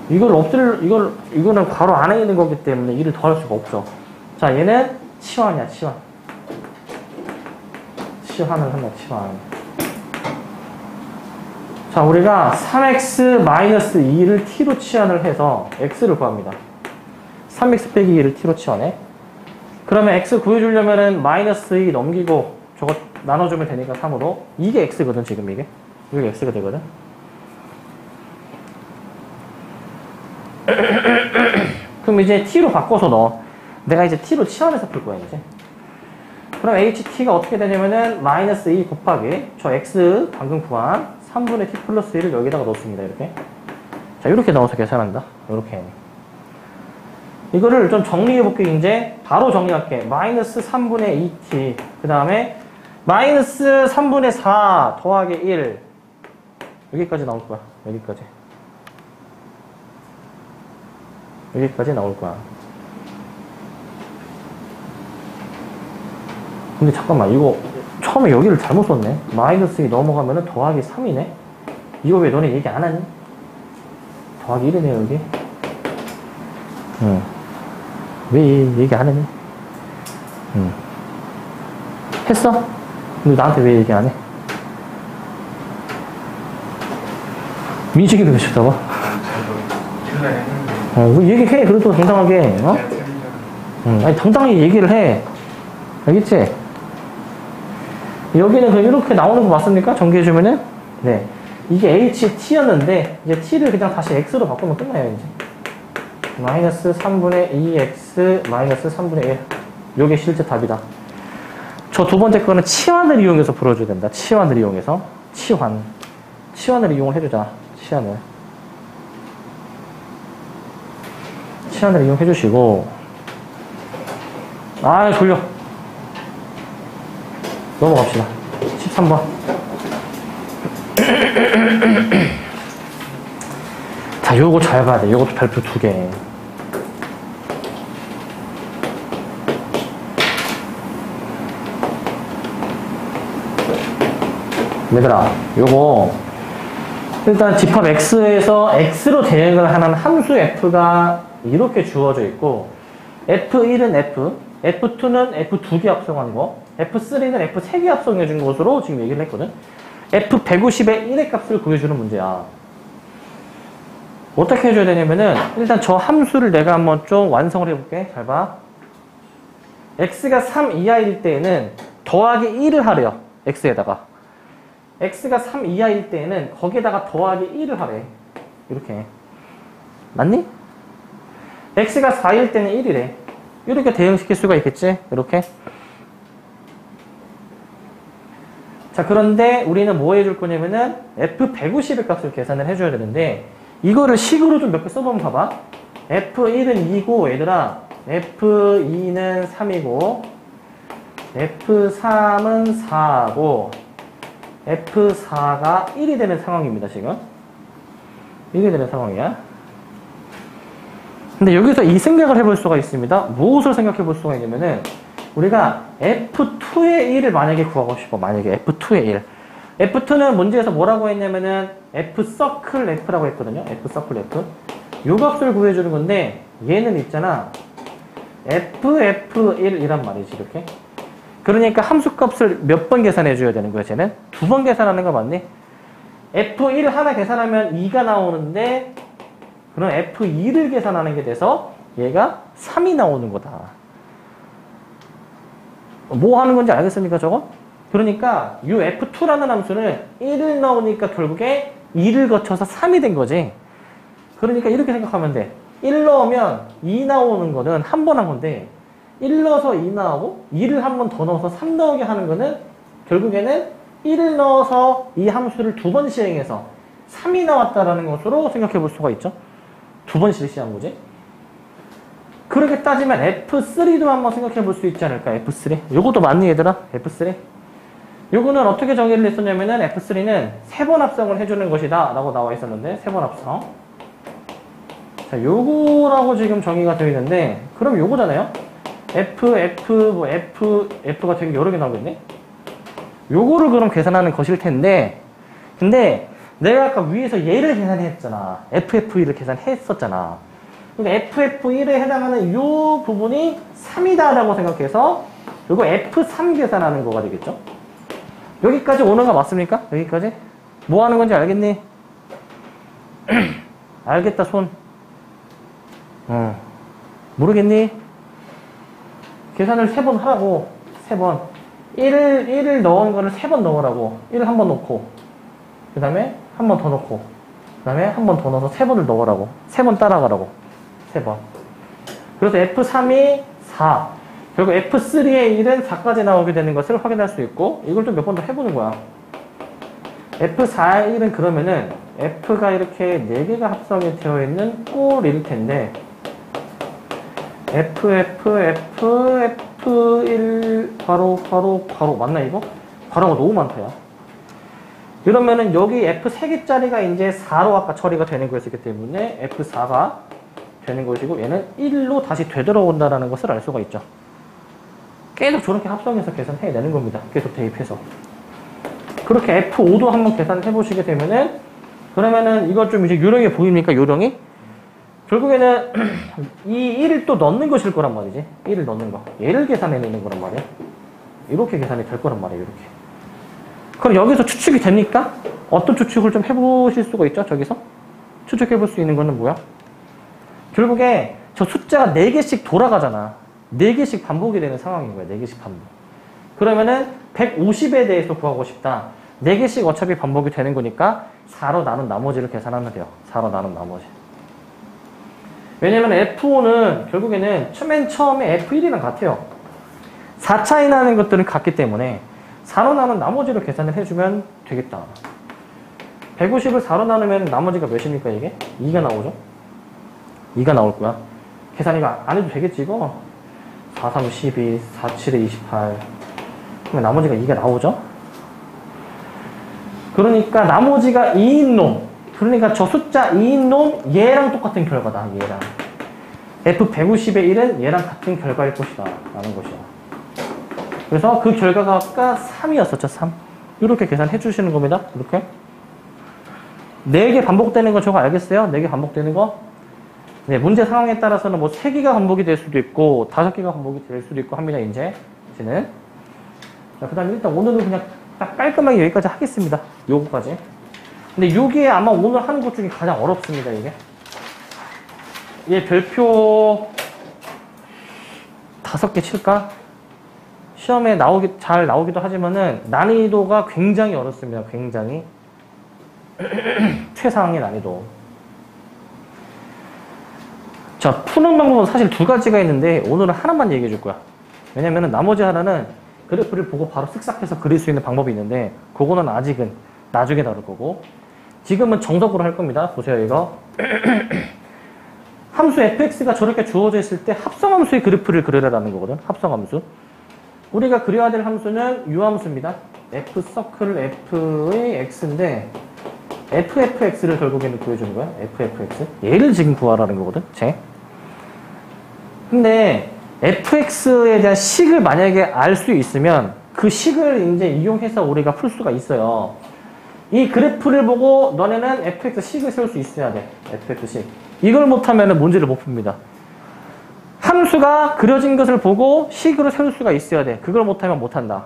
이거는 괄호 안에 있는 거기 때문에 2를 더할 수가 없죠. 자, 얘는 치환이야, 치환. 치환을 한다, 치환. 자, 우리가 3x-2를 t로 치환을 해서 x를 구합니다. 3x 빼기 2를 t로 치환해. 그러면 x 구해주려면은 마이너스 2 넘기고 저거 나눠주면 되니까 3으로. 이게 x거든, 지금 이게. 이게 x가 되거든. 그럼 이제 t로 바꿔서 넣어. 내가 이제 t로 치환해서 풀 거야, 이제. 그럼 ht가 어떻게 되냐면은 마이너스 2 곱하기 저 x 방금 구한 3분의 t 플러스 1을 여기다가 넣습니다. 이렇게. 자, 이렇게 넣어서 계산한다. 이렇게. 이거를 좀 정리해볼게. 이제 바로 정리할게. 마이너스 3분의 2t 그 다음에 마이너스 3분의 4 더하기 1 여기까지 나올 거야. 여기까지 나올 거야. 근데 잠깐만, 이거 처음에 여기를 잘못 썼네. 마이너스 2 넘어가면은 더하기 3이네. 이거 왜 너네 얘기 안 하니? 더하기 1이네, 여기. 응. 왜 얘기 안 하니? 응. 했어? 근데 나한테 왜 얘기 안 해? 민식이도 계셨다고? 얘기해. 그래도 당당하게. 어? 아니, 당당히 얘기를 해. 알겠지? 여기는 그냥 이렇게 나오는 거 맞습니까? 전개해주면은? 네. 이게 ht였는데, 이제 t를 그냥 다시 x로 바꾸면 끝나요, 이제. 마이너스 3분의 2x, 마이너스 3분의 1. 요게 실제 답이다. 저 두 번째 거는 치환을 이용해서 풀어줘야 된다. 치환을 이용해서. 치환을 이용을 해주자. 치환을 이용해주시고. 아, 졸려. 넘어갑시다. 13번. 자, 요거 잘 봐야 돼. 요것도 발표 2개. 얘들아, 요거 일단 집합 x에서 x로 대응을 하는 함수 f가 이렇게 주어져 있고, f1은 f, f2는 f 2개 합성한 거, f3는 f 3개 합성해 준 것으로 지금 얘기를 했거든. f150의 1의 값을 구해주는 문제야. 어떻게 해줘야 되냐면은, 일단 저 함수를 내가 한번 좀 완성을 해볼게. 잘 봐. x가 3 이하일 때에는 더하기 1을 하래요. x에다가. x가 3 이하일 때에는 거기에다가 더하기 1을 하래. 이렇게. 맞니? x가 4일 때는 1이래. 이렇게 대응시킬 수가 있겠지? 이렇게. 자, 그런데 우리는 뭐 해줄 거냐면은 F150의 값을 계산을 해줘야 되는데 이거를 식으로 좀 몇 개 써보면 봐봐. F1은 2고 얘들아 F2는 3이고 F3은 4고 F4가 1이 되는 상황입니다. 지금 1이 되는 상황이야. 근데 여기서 이 생각을 해볼 수가 있습니다. 무엇을 생각해 볼 수가 있냐면은 우리가 F2의 1을 만약에 구하고 싶어. 만약에 F2의 1. F2는 문제에서 뭐라고 했냐면은 F 서클 F라고 했거든요. F 서클 F. 요 값을 구해주는 건데 얘는 있잖아. FF1이란 말이지. 이렇게. 그러니까 함수값을 몇 번 계산해 줘야 되는 거야. 쟤는 2번 계산하는 거 맞니? F1 하나 계산하면 2가 나오는데 그럼 F2를 계산하는 게 돼서 얘가 3이 나오는 거다. 뭐 하는 건지 알겠습니까, 저거? 그러니까 이 F2라는 함수는 1을 넣으니까 결국에 2를 거쳐서 3이 된 거지. 그러니까 이렇게 생각하면 돼. 1 넣으면 2 나오는 거는 한 번 한 건데 1 넣어서 2 나오고 2를 한 번 더 넣어서 3 나오게 하는 거는 결국에는 1을 넣어서 이 함수를 2번 시행해서 3이 나왔다라는 것으로 생각해 볼 수가 있죠. 2번 실시한 거지. 그렇게 따지면 F3도 한번 생각해 볼 수 있지 않을까? F3. 요것도 맞니 얘들아? F3. 요거는 어떻게 정의를 했었냐면은 F3는 3번 합성을 해주는 것이다 라고 나와 있었는데 3번 합성. 자, 요거라고 지금 정의가 되어 있는데 그럼 요거잖아요. F가 되게 여러 개 나오겠네. 요거를 그럼 계산하는 것일 텐데 근데 내가 아까 위에서 얘를 계산했잖아. FF1을 계산했었잖아. 그러니까 FF1에 해당하는 요 부분이 3이다 라고 생각해서 요거 F3 계산하는 거가 되겠죠. 여기까지 오는 거 맞습니까? 여기까지? 뭐 하는 건지 알겠니? 알겠다 손. 모르겠니? 계산을 3번 하라고. 3번 1을 넣은 거를 3번 넣으라고. 1을 한 번 넣고 그 다음에 한 번 더 넣고 그 다음에 한 번 더 넣어서 3번을 넣으라고. 3번 따라가라고. 3번. 그래서 F3이 4. 결국 F3의 1은 4까지 나오게 되는 것을 확인할 수 있고 이걸 좀 몇 번 더 해보는 거야. F4의 1은 그러면은 F가 이렇게 4개가 합성이 되어 있는 꼴일 텐데 F1 괄호 맞나 이거? 괄호가 너무 많다 야. 그러면은 여기 F3개짜리가 이제 4로 아까 처리가 되는 거였기 때문에 F4가 되는 것이고 얘는 1로 다시 되돌아온다라는 것을 알 수가 있죠. 계속 저렇게 합성해서 계산해내는 겁니다. 계속 대입해서. 그렇게 F5도 한번 계산해 보시게 되면은 그러면은 이거 좀 이제 요령이 보입니까? 요령이? 결국에는 이 1을 또 넣는 것일 거란 말이지. 1을 넣는 거. 얘를 계산해내는 거란 말이야. 이렇게 계산이 될 거란 말이에요. 이렇게. 그럼 여기서 추측이 됩니까? 어떤 추측을 좀 해보실 수가 있죠? 저기서? 추측해볼 수 있는 거는 뭐야? 결국에 저 숫자가 4개씩 돌아가잖아. 4개씩 반복이 되는 상황인 거야. 4개씩 반복. 그러면은 150에 대해서 구하고 싶다. 4개씩 어차피 반복이 되는 거니까 4로 나눈 나머지를 계산하면 돼요. 4로 나눈 나머지. 왜냐면 F5는 결국에는 맨 처음에 F1이랑 같아요. 4 차이 나는 것들은 같기 때문에 4로 나눈 나머지를 계산을 해주면 되겠다. 150을 4로 나누면 나머지가 몇입니까 이게? 2가 나오죠? 2가 나올 거야. 계산 이거 안 해도 되겠지 이거? 4, 3, 12, 4, 7에 28 그러면 나머지가 2가 나오죠? 그러니까 나머지가 2인 놈 그러니까 저 숫자 2인 놈 얘랑 똑같은 결과다. 얘랑 F150의 1은 얘랑 같은 결과일 것이다 라는 것이야. 그래서 그 결과가 아까 3이었었죠. 3 이렇게 계산해 주시는 겁니다. 이렇게 4개 반복되는 거 저거 알겠어요? 4개 반복되는 거? 네, 문제 상황에 따라서는 뭐 3개가 반복이 될 수도 있고 5개가 반복이 될 수도 있고 합니다. 이제는 자, 그 다음에 일단 오늘은 그냥 딱 깔끔하게 여기까지 하겠습니다. 요거까지. 근데 요게 아마 오늘 하는 것 중에 가장 어렵습니다. 이게 얘 별표 5개 칠까? 시험에 잘 나오기도 하지만은 난이도가 굉장히 어렵습니다. 굉장히 최상의 난이도. 자, 푸는 방법은 사실 두 가지가 있는데 오늘은 하나만 얘기해 줄 거야. 왜냐면은 나머지 하나는 그래프를 보고 바로 쓱싹해서 그릴 수 있는 방법이 있는데 그거는 아직은 나중에 다룰 거고 지금은 정석으로 할 겁니다. 보세요 이거. 함수 fx가 저렇게 주어져 있을 때 합성함수의 그래프를 그리라는 거거든. 합성함수. 우리가 그려야 될 함수는 유함수입니다. f 서클 f의 x인데 ffx를 결국에는 구해주는 거야. ffx. 얘를 지금 구하라는 거거든. 근데 fx에 대한 식을 만약에 알 수 있으면 그 식을 이제 이용해서 우리가 풀 수가 있어요. 이 그래프를 보고 너네는 fx 식을 세울 수 있어야 돼. fx 식. 이걸 못하면 문제를 못 풉니다. 함수가 그려진 것을 보고 식으로 세울 수가 있어야 돼. 그걸 못하면 못한다.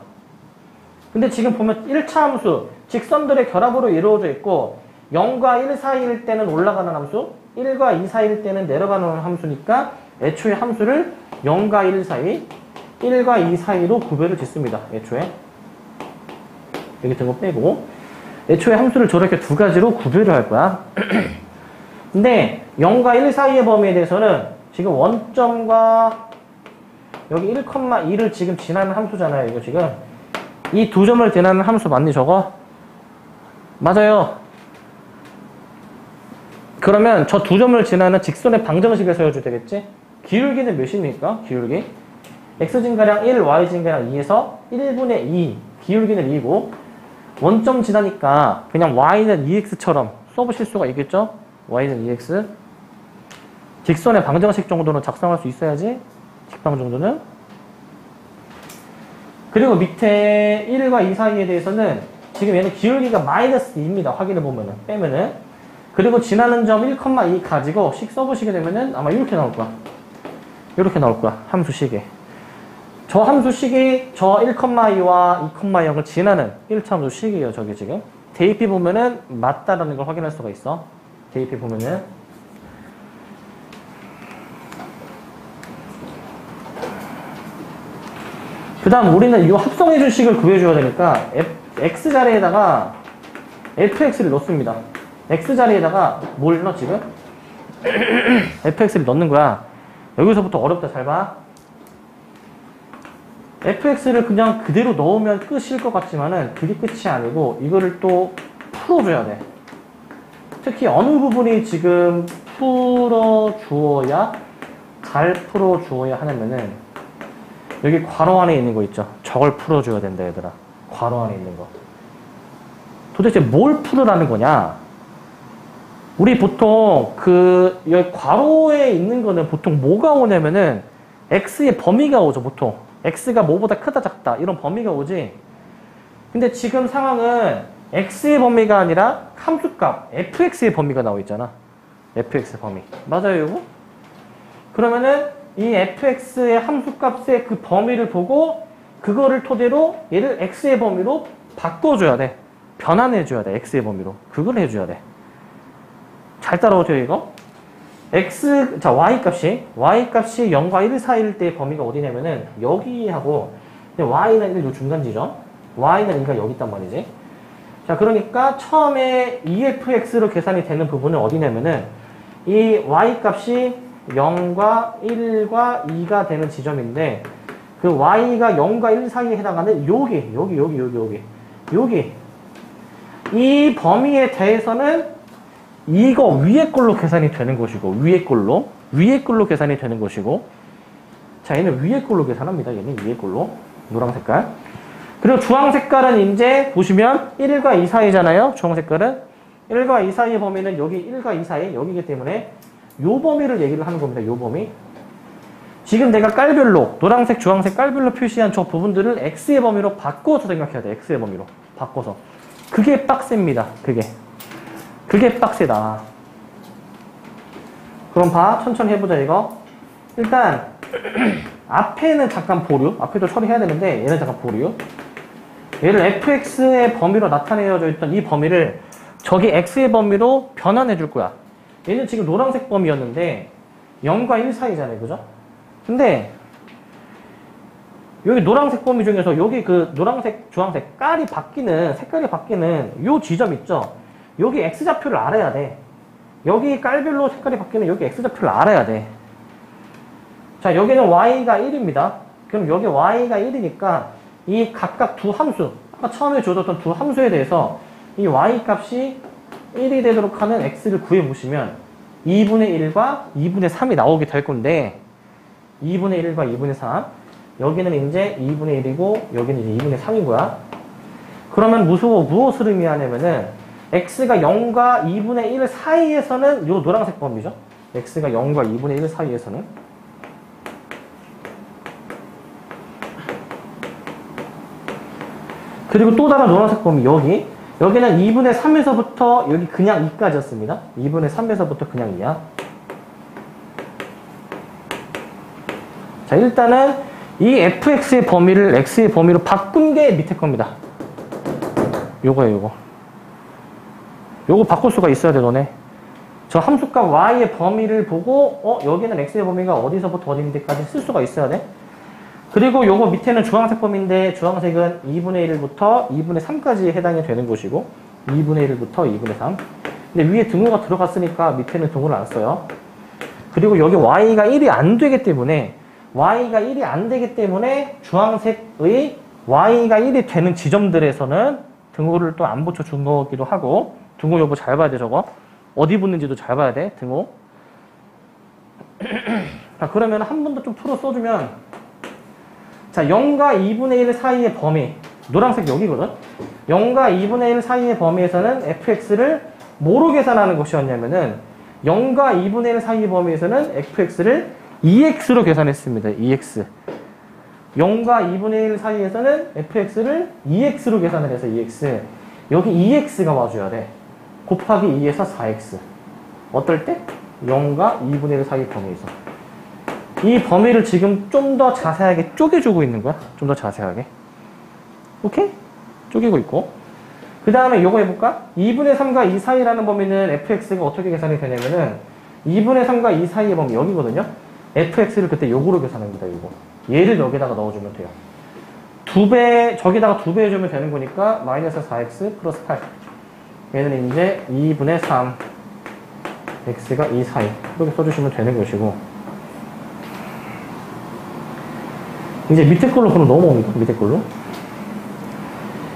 근데 지금 보면 1차 함수, 직선들의 결합으로 이루어져 있고 0과 1 사이일 때는 올라가는 함수, 1과 2 사이일 때는 내려가는 함수니까 애초에 함수를 0과 1 사이, 1과 2 사이로 구별을 짓습니다. 애초에. 여기 든 거 빼고. 애초에 함수를 저렇게 두 가지로 구별을 할 거야. 근데 0과 1 사이의 범위에 대해서는 지금 원점과 여기 1,2를 지금 지나는 함수잖아요. 이거 지금. 이 두 점을 지나는 함수 맞니 저거? 맞아요. 그러면 저 두 점을 지나는 직선의 방정식을 세워줘야 되겠지? 기울기는 몇입니까? 기울기. x진가량 1, y진가량 2에서 1분의 2. 기울기는 2고 원점 지나니까 그냥 y는 2x처럼 써보실 수가 있겠죠? y는 2x. 직선의 방정식 정도는 작성할 수 있어야지. 직방 정도는. 그리고 밑에 1과 2 사이에 대해서는 지금 얘는 기울기가 마이너스 2입니다. 확인해 보면은. 빼면은. 그리고 지나는 점 1,2 가지고 식 써보시게 되면은 아마 이렇게 나올 거야. 이렇게 나올 거야. 함수식에. 저 함수식이 저 1,2와 2,0을 지나는 1차 함수식이에요. 저게 지금. 대입해 보면은 맞다라는 걸 확인할 수가 있어. 대입해 보면은. 그 다음 우리는 이 합성해준 식을 구해줘야 되니까 x자리에다가 fx를 넣습니다. x자리에다가 뭘 넣어 지금? fx를 넣는 거야. 여기서부터 어렵다. 잘 봐. fx를 그냥 그대로 넣으면 끝일 것 같지만은 그게 끝이 아니고 이거를 또 풀어줘야 돼. 특히 어느 부분이 지금 풀어주어야 잘 풀어주어야 하냐면은 여기 괄호 안에 있는 거 있죠. 저걸 풀어줘야 된다 얘들아. 괄호 안에 있는 거. 도대체 뭘 풀으라는 거냐? 우리 보통 여기 괄호에 있는 거는 보통 뭐가 오냐면은 x의 범위가 오죠. 보통 x가 뭐보다 크다 작다 이런 범위가 오지. 근데 지금 상황은 x의 범위가 아니라 함수값 fx의 범위가 나와 있잖아. fx 범위 맞아요 이거? 그러면은 이 fx의 함수값의 그 범위를 보고 그거를 토대로 얘를 x의 범위로 바꿔줘야 돼. 변환해줘야 돼. x의 범위로. 그걸 해줘야 돼. 잘 따라오세요 이거? 자 y값이 0과 1 사이일 때의 범위가 어디냐면은 여기하고 y는 요 중간 지점 y는 2가 여기 있단 말이지. 자 그러니까 처음에 EFX로 계산이 되는 부분은 어디냐면은 이 y값이 0과 1과 2가 되는 지점인데 그 y가 0과 1 사이에 해당하는 여기 이 범위에 대해서는 이거 위에 걸로 계산이 되는 것이고 위에 걸로 계산이 되는 것이고 자 얘는 위에 걸로 계산합니다. 얘는 위에 걸로 노랑 색깔. 그리고 주황 색깔은 이제 보시면 1과 2 사이잖아요. 주황 색깔은 1과 2 사이의 범위는 여기 1과 2 사이 여기이기 때문에 요 범위를 얘기를 하는 겁니다. 요 범위. 지금 내가 깔별로 노란색, 주황색 깔별로 표시한 저 부분들을 x의 범위로 바꿔서 생각해야 돼. x의 범위로 바꿔서. 그게 빡셉니다. 그게 빡세다. 그럼 봐. 천천히 해보자 이거. 일단 앞에는 잠깐 보류. 앞에도 처리해야 되는데 얘는 잠깐 보류. 얘를 fx의 범위로 나타내어져 있던 이 범위를 저기 x의 범위로 변환해 줄 거야. 얘는 지금 노란색 범위였는데 0과 1 사이잖아요. 그죠? 근데 여기 노란색 범위 중에서 여기 그 노란색, 주황색 색깔이 바뀌는 요 지점 있죠? 여기 x좌표를 알아야 돼. 여기 깔별로 색깔이 바뀌는 여기 x좌표를 알아야 돼. 자, 여기는 y가 1입니다. 그럼 여기 y가 1이니까 이 각각 두 함수, 아까 처음에 줘줬던 두 함수에 대해서 이 y 값이 1이 되도록 하는 x를 구해보시면 2분의 1과 2분의 3이 나오게 될 건데 2분의 1과 2분의 3 여기는 이제 2분의 1이고 여기는 이제 2분의 3인 거야. 그러면 무엇을 의미하냐면은 x가 0과 2분의 1 사이에서는 요 노란색 범위죠. x가 0과 2분의 1 사이에서는 그리고 또 다른 노란색 범위 여기는 2분의 3에서부터 여기 그냥 2까지였습니다. 2분의 3에서부터 그냥 2야. 자, 일단은 이 fx의 범위를 x의 범위로 바꾼 게 밑에 겁니다. 요거예요, 요거 바꿀 수가 있어야 돼, 너네. 저 함수값 y의 범위를 보고 여기는 x의 범위가 어디서부터 어디인데까지 쓸 수가 있어야 돼. 그리고 요거 밑에는 주황색 범위인데 주황색은 2분의 1부터 2분의 3까지 해당이 되는 곳이고 2분의 1부터 2분의 3. 근데 위에 등호가 들어갔으니까 밑에는 등호를 안 써요. 그리고 여기 y가 1이 안 되기 때문에 주황색의 y가 1이 되는 지점들에서는 등호를 또 안 붙여준 거기도 하고 등호 여부 잘 봐야 돼. 저거 어디 붙는지도 잘 봐야 돼. 등호. 자, 그러면 한 번 더 좀 풀어 써주면 자, 0과 2분의 1 사이의 범위 노란색 여기거든. 0과 2분의 1 사이의 범위에서는 fx를 뭐로 계산하는 것이었냐면은 0과 2분의 1 사이의 범위에서는 fx를 2x로 계산했습니다. 2x. 0과 2분의 1 사이에서는 fx를 2x로 계산을 해서 2x. 여기 2x가 와줘야 돼. 곱하기 2에서 4x. 어떨 때? 0과 2분의 1 사이 범위에서. 이 범위를 지금 좀 더 자세하게 쪼개주고 있는 거야. 좀 더 자세하게. 오케이? 쪼개고 있고. 그 다음에 요거 해볼까? 2분의 3과 2 사이라는 범위는 fx가 어떻게 계산이 되냐면은 2분의 3과 2 사이의 범위 여기거든요. fx를 그때 요거로 계산합니다. 요거. 얘를 여기다가 넣어주면 돼요. 저기다가 2배 해주면 되는 거니까 마이너스 4x 플러스 8. 얘는 이제 2분의 3 x가 2 사이 이렇게 써주시면 되는 것이고 이제 밑에 걸로 그럼 넘어옵니다. 밑에 걸로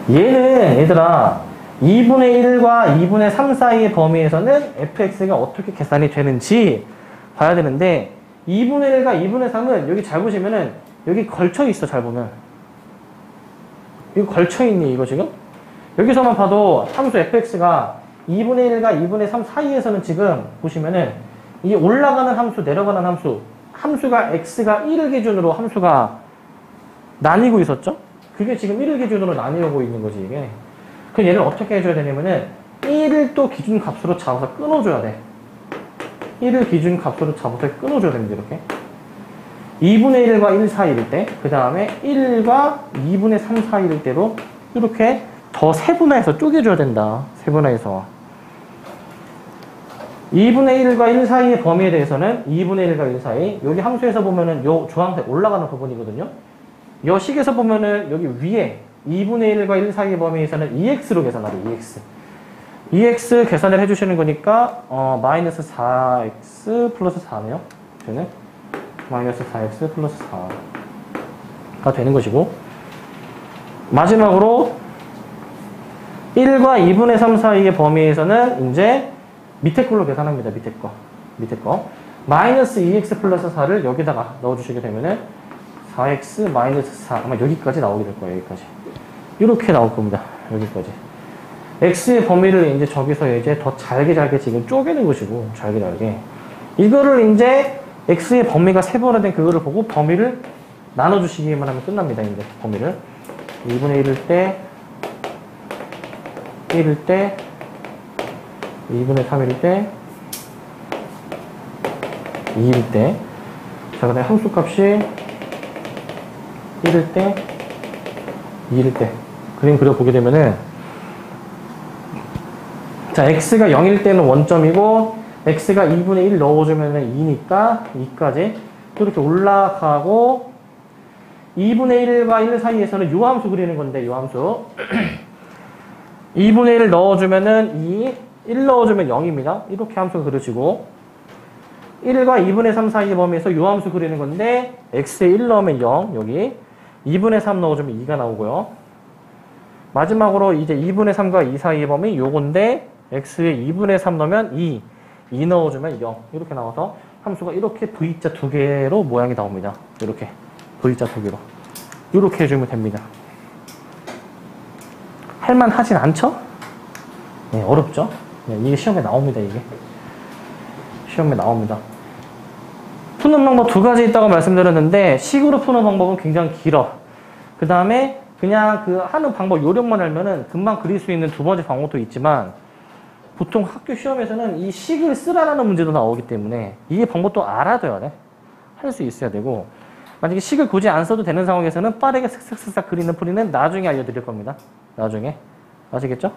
얘는 얘들아 2분의 1과 2분의 3 사이의 범위에서는 fx가 어떻게 계산이 되는지 봐야 되는데 2분의 1과 2분의 3은 여기 잘 보시면은 여기 걸쳐 있어. 잘 보면 이거 걸쳐 있니 이거 지금? 여기서만 봐도 함수 fx가 2분의 1과 2분의 3 사이에서는 지금 보시면은 이 올라가는 함수 내려가는 함수가 x가 1을 기준으로 함수가 나뉘고 있었죠? 그게 지금 1을 기준으로 나뉘고 있는 거지 이게. 그럼 얘를 어떻게 해줘야 되냐면은 1을 또 기준 값으로 잡아서 끊어줘야 돼. 1을 기준 값으로 잡아서 끊어줘야 됩니다. 이렇게 2분의 1과 1 사이일 때, 그 다음에 1과 2분의 3 사이일 때로 이렇게 더 세분화해서 쪼개줘야 된다. 세분화해서 2분의 1과 1 사이의 범위에 대해서는 2분의 1과 1 사이, 여기 함수에서 보면은 요 주황색 올라가는 부분이거든요. 요 식에서 보면은 여기 위에 2분의 1과 1 사이의 범위에서는 2x로 계산하래. 2x 계산을 해주시는 거니까 마이너스 4x 플러스 4네요. 쟤는 마이너스 4x 플러스 4가 되는 것이고, 마지막으로 1과 2분의 3 사이의 범위에서는 이제 밑에 걸로 계산합니다. 밑에 거 마이너스 2x 플러스 4를 여기다가 넣어주시게 되면은 4x 마이너스 4 아마 여기까지 나오게 될 거예요. 여기까지 이렇게 나올 겁니다. 여기까지 x의 범위를 이제 저기서 이제 더 잘게 지금 쪼개는 것이고, 잘게 이거를 이제 x의 범위가 세분화된 그거를 보고 범위를 나눠주시기만 하면 끝납니다. 이제 범위를 2분의 1일 때 2분의 3일 때 2일 때, 자, 그 다음에 함수값이 1일 때 2일 때 그림 그려보게 되면은, 자, x가 0일 때는 원점이고 x가 2분의 1 넣어주면은 2니까 2까지 이렇게 올라가고, 2분의 1과 1 사이에서는 요 함수 그리는 건데, 요 함수 2분의 1 넣어주면은 2, 1 넣어주면 0입니다. 이렇게 함수가 그려지고, 1과 2분의 3 사이의 범위에서 요 함수 그리는 건데 x에 1 넣으면 0 여기 2분의 3 넣어주면 2가 나오고요. 마지막으로 이제 2분의 3과 2 사이의 범위 요건데 x에 2분의 3 넣으면 2 넣어주면 0 이렇게 나와서 함수가 이렇게 V자 두 개로 모양이 나옵니다. 이렇게 V자 두 개로 이렇게 해주면 됩니다. 할만하진 않죠? 네, 어렵죠? 네, 이게 시험에 나옵니다. 이게 시험에 나옵니다. 푸는 방법 두 가지 있다고 말씀드렸는데 식으로 푸는 방법은 굉장히 길어. 그 다음에 그냥 그 하는 방법 요령만 알면은 금방 그릴 수 있는 두 번째 방법도 있지만 보통 학교 시험에서는 이 식을 쓰라라는 문제도 나오기 때문에 이 방법도 알아둬야 돼. 할 수 있어야 되고 만약에 식을 굳이 안 써도 되는 상황에서는 빠르게 슥슥슥 그리는 풀이는 나중에 알려드릴 겁니다. 나중에. 아시겠죠?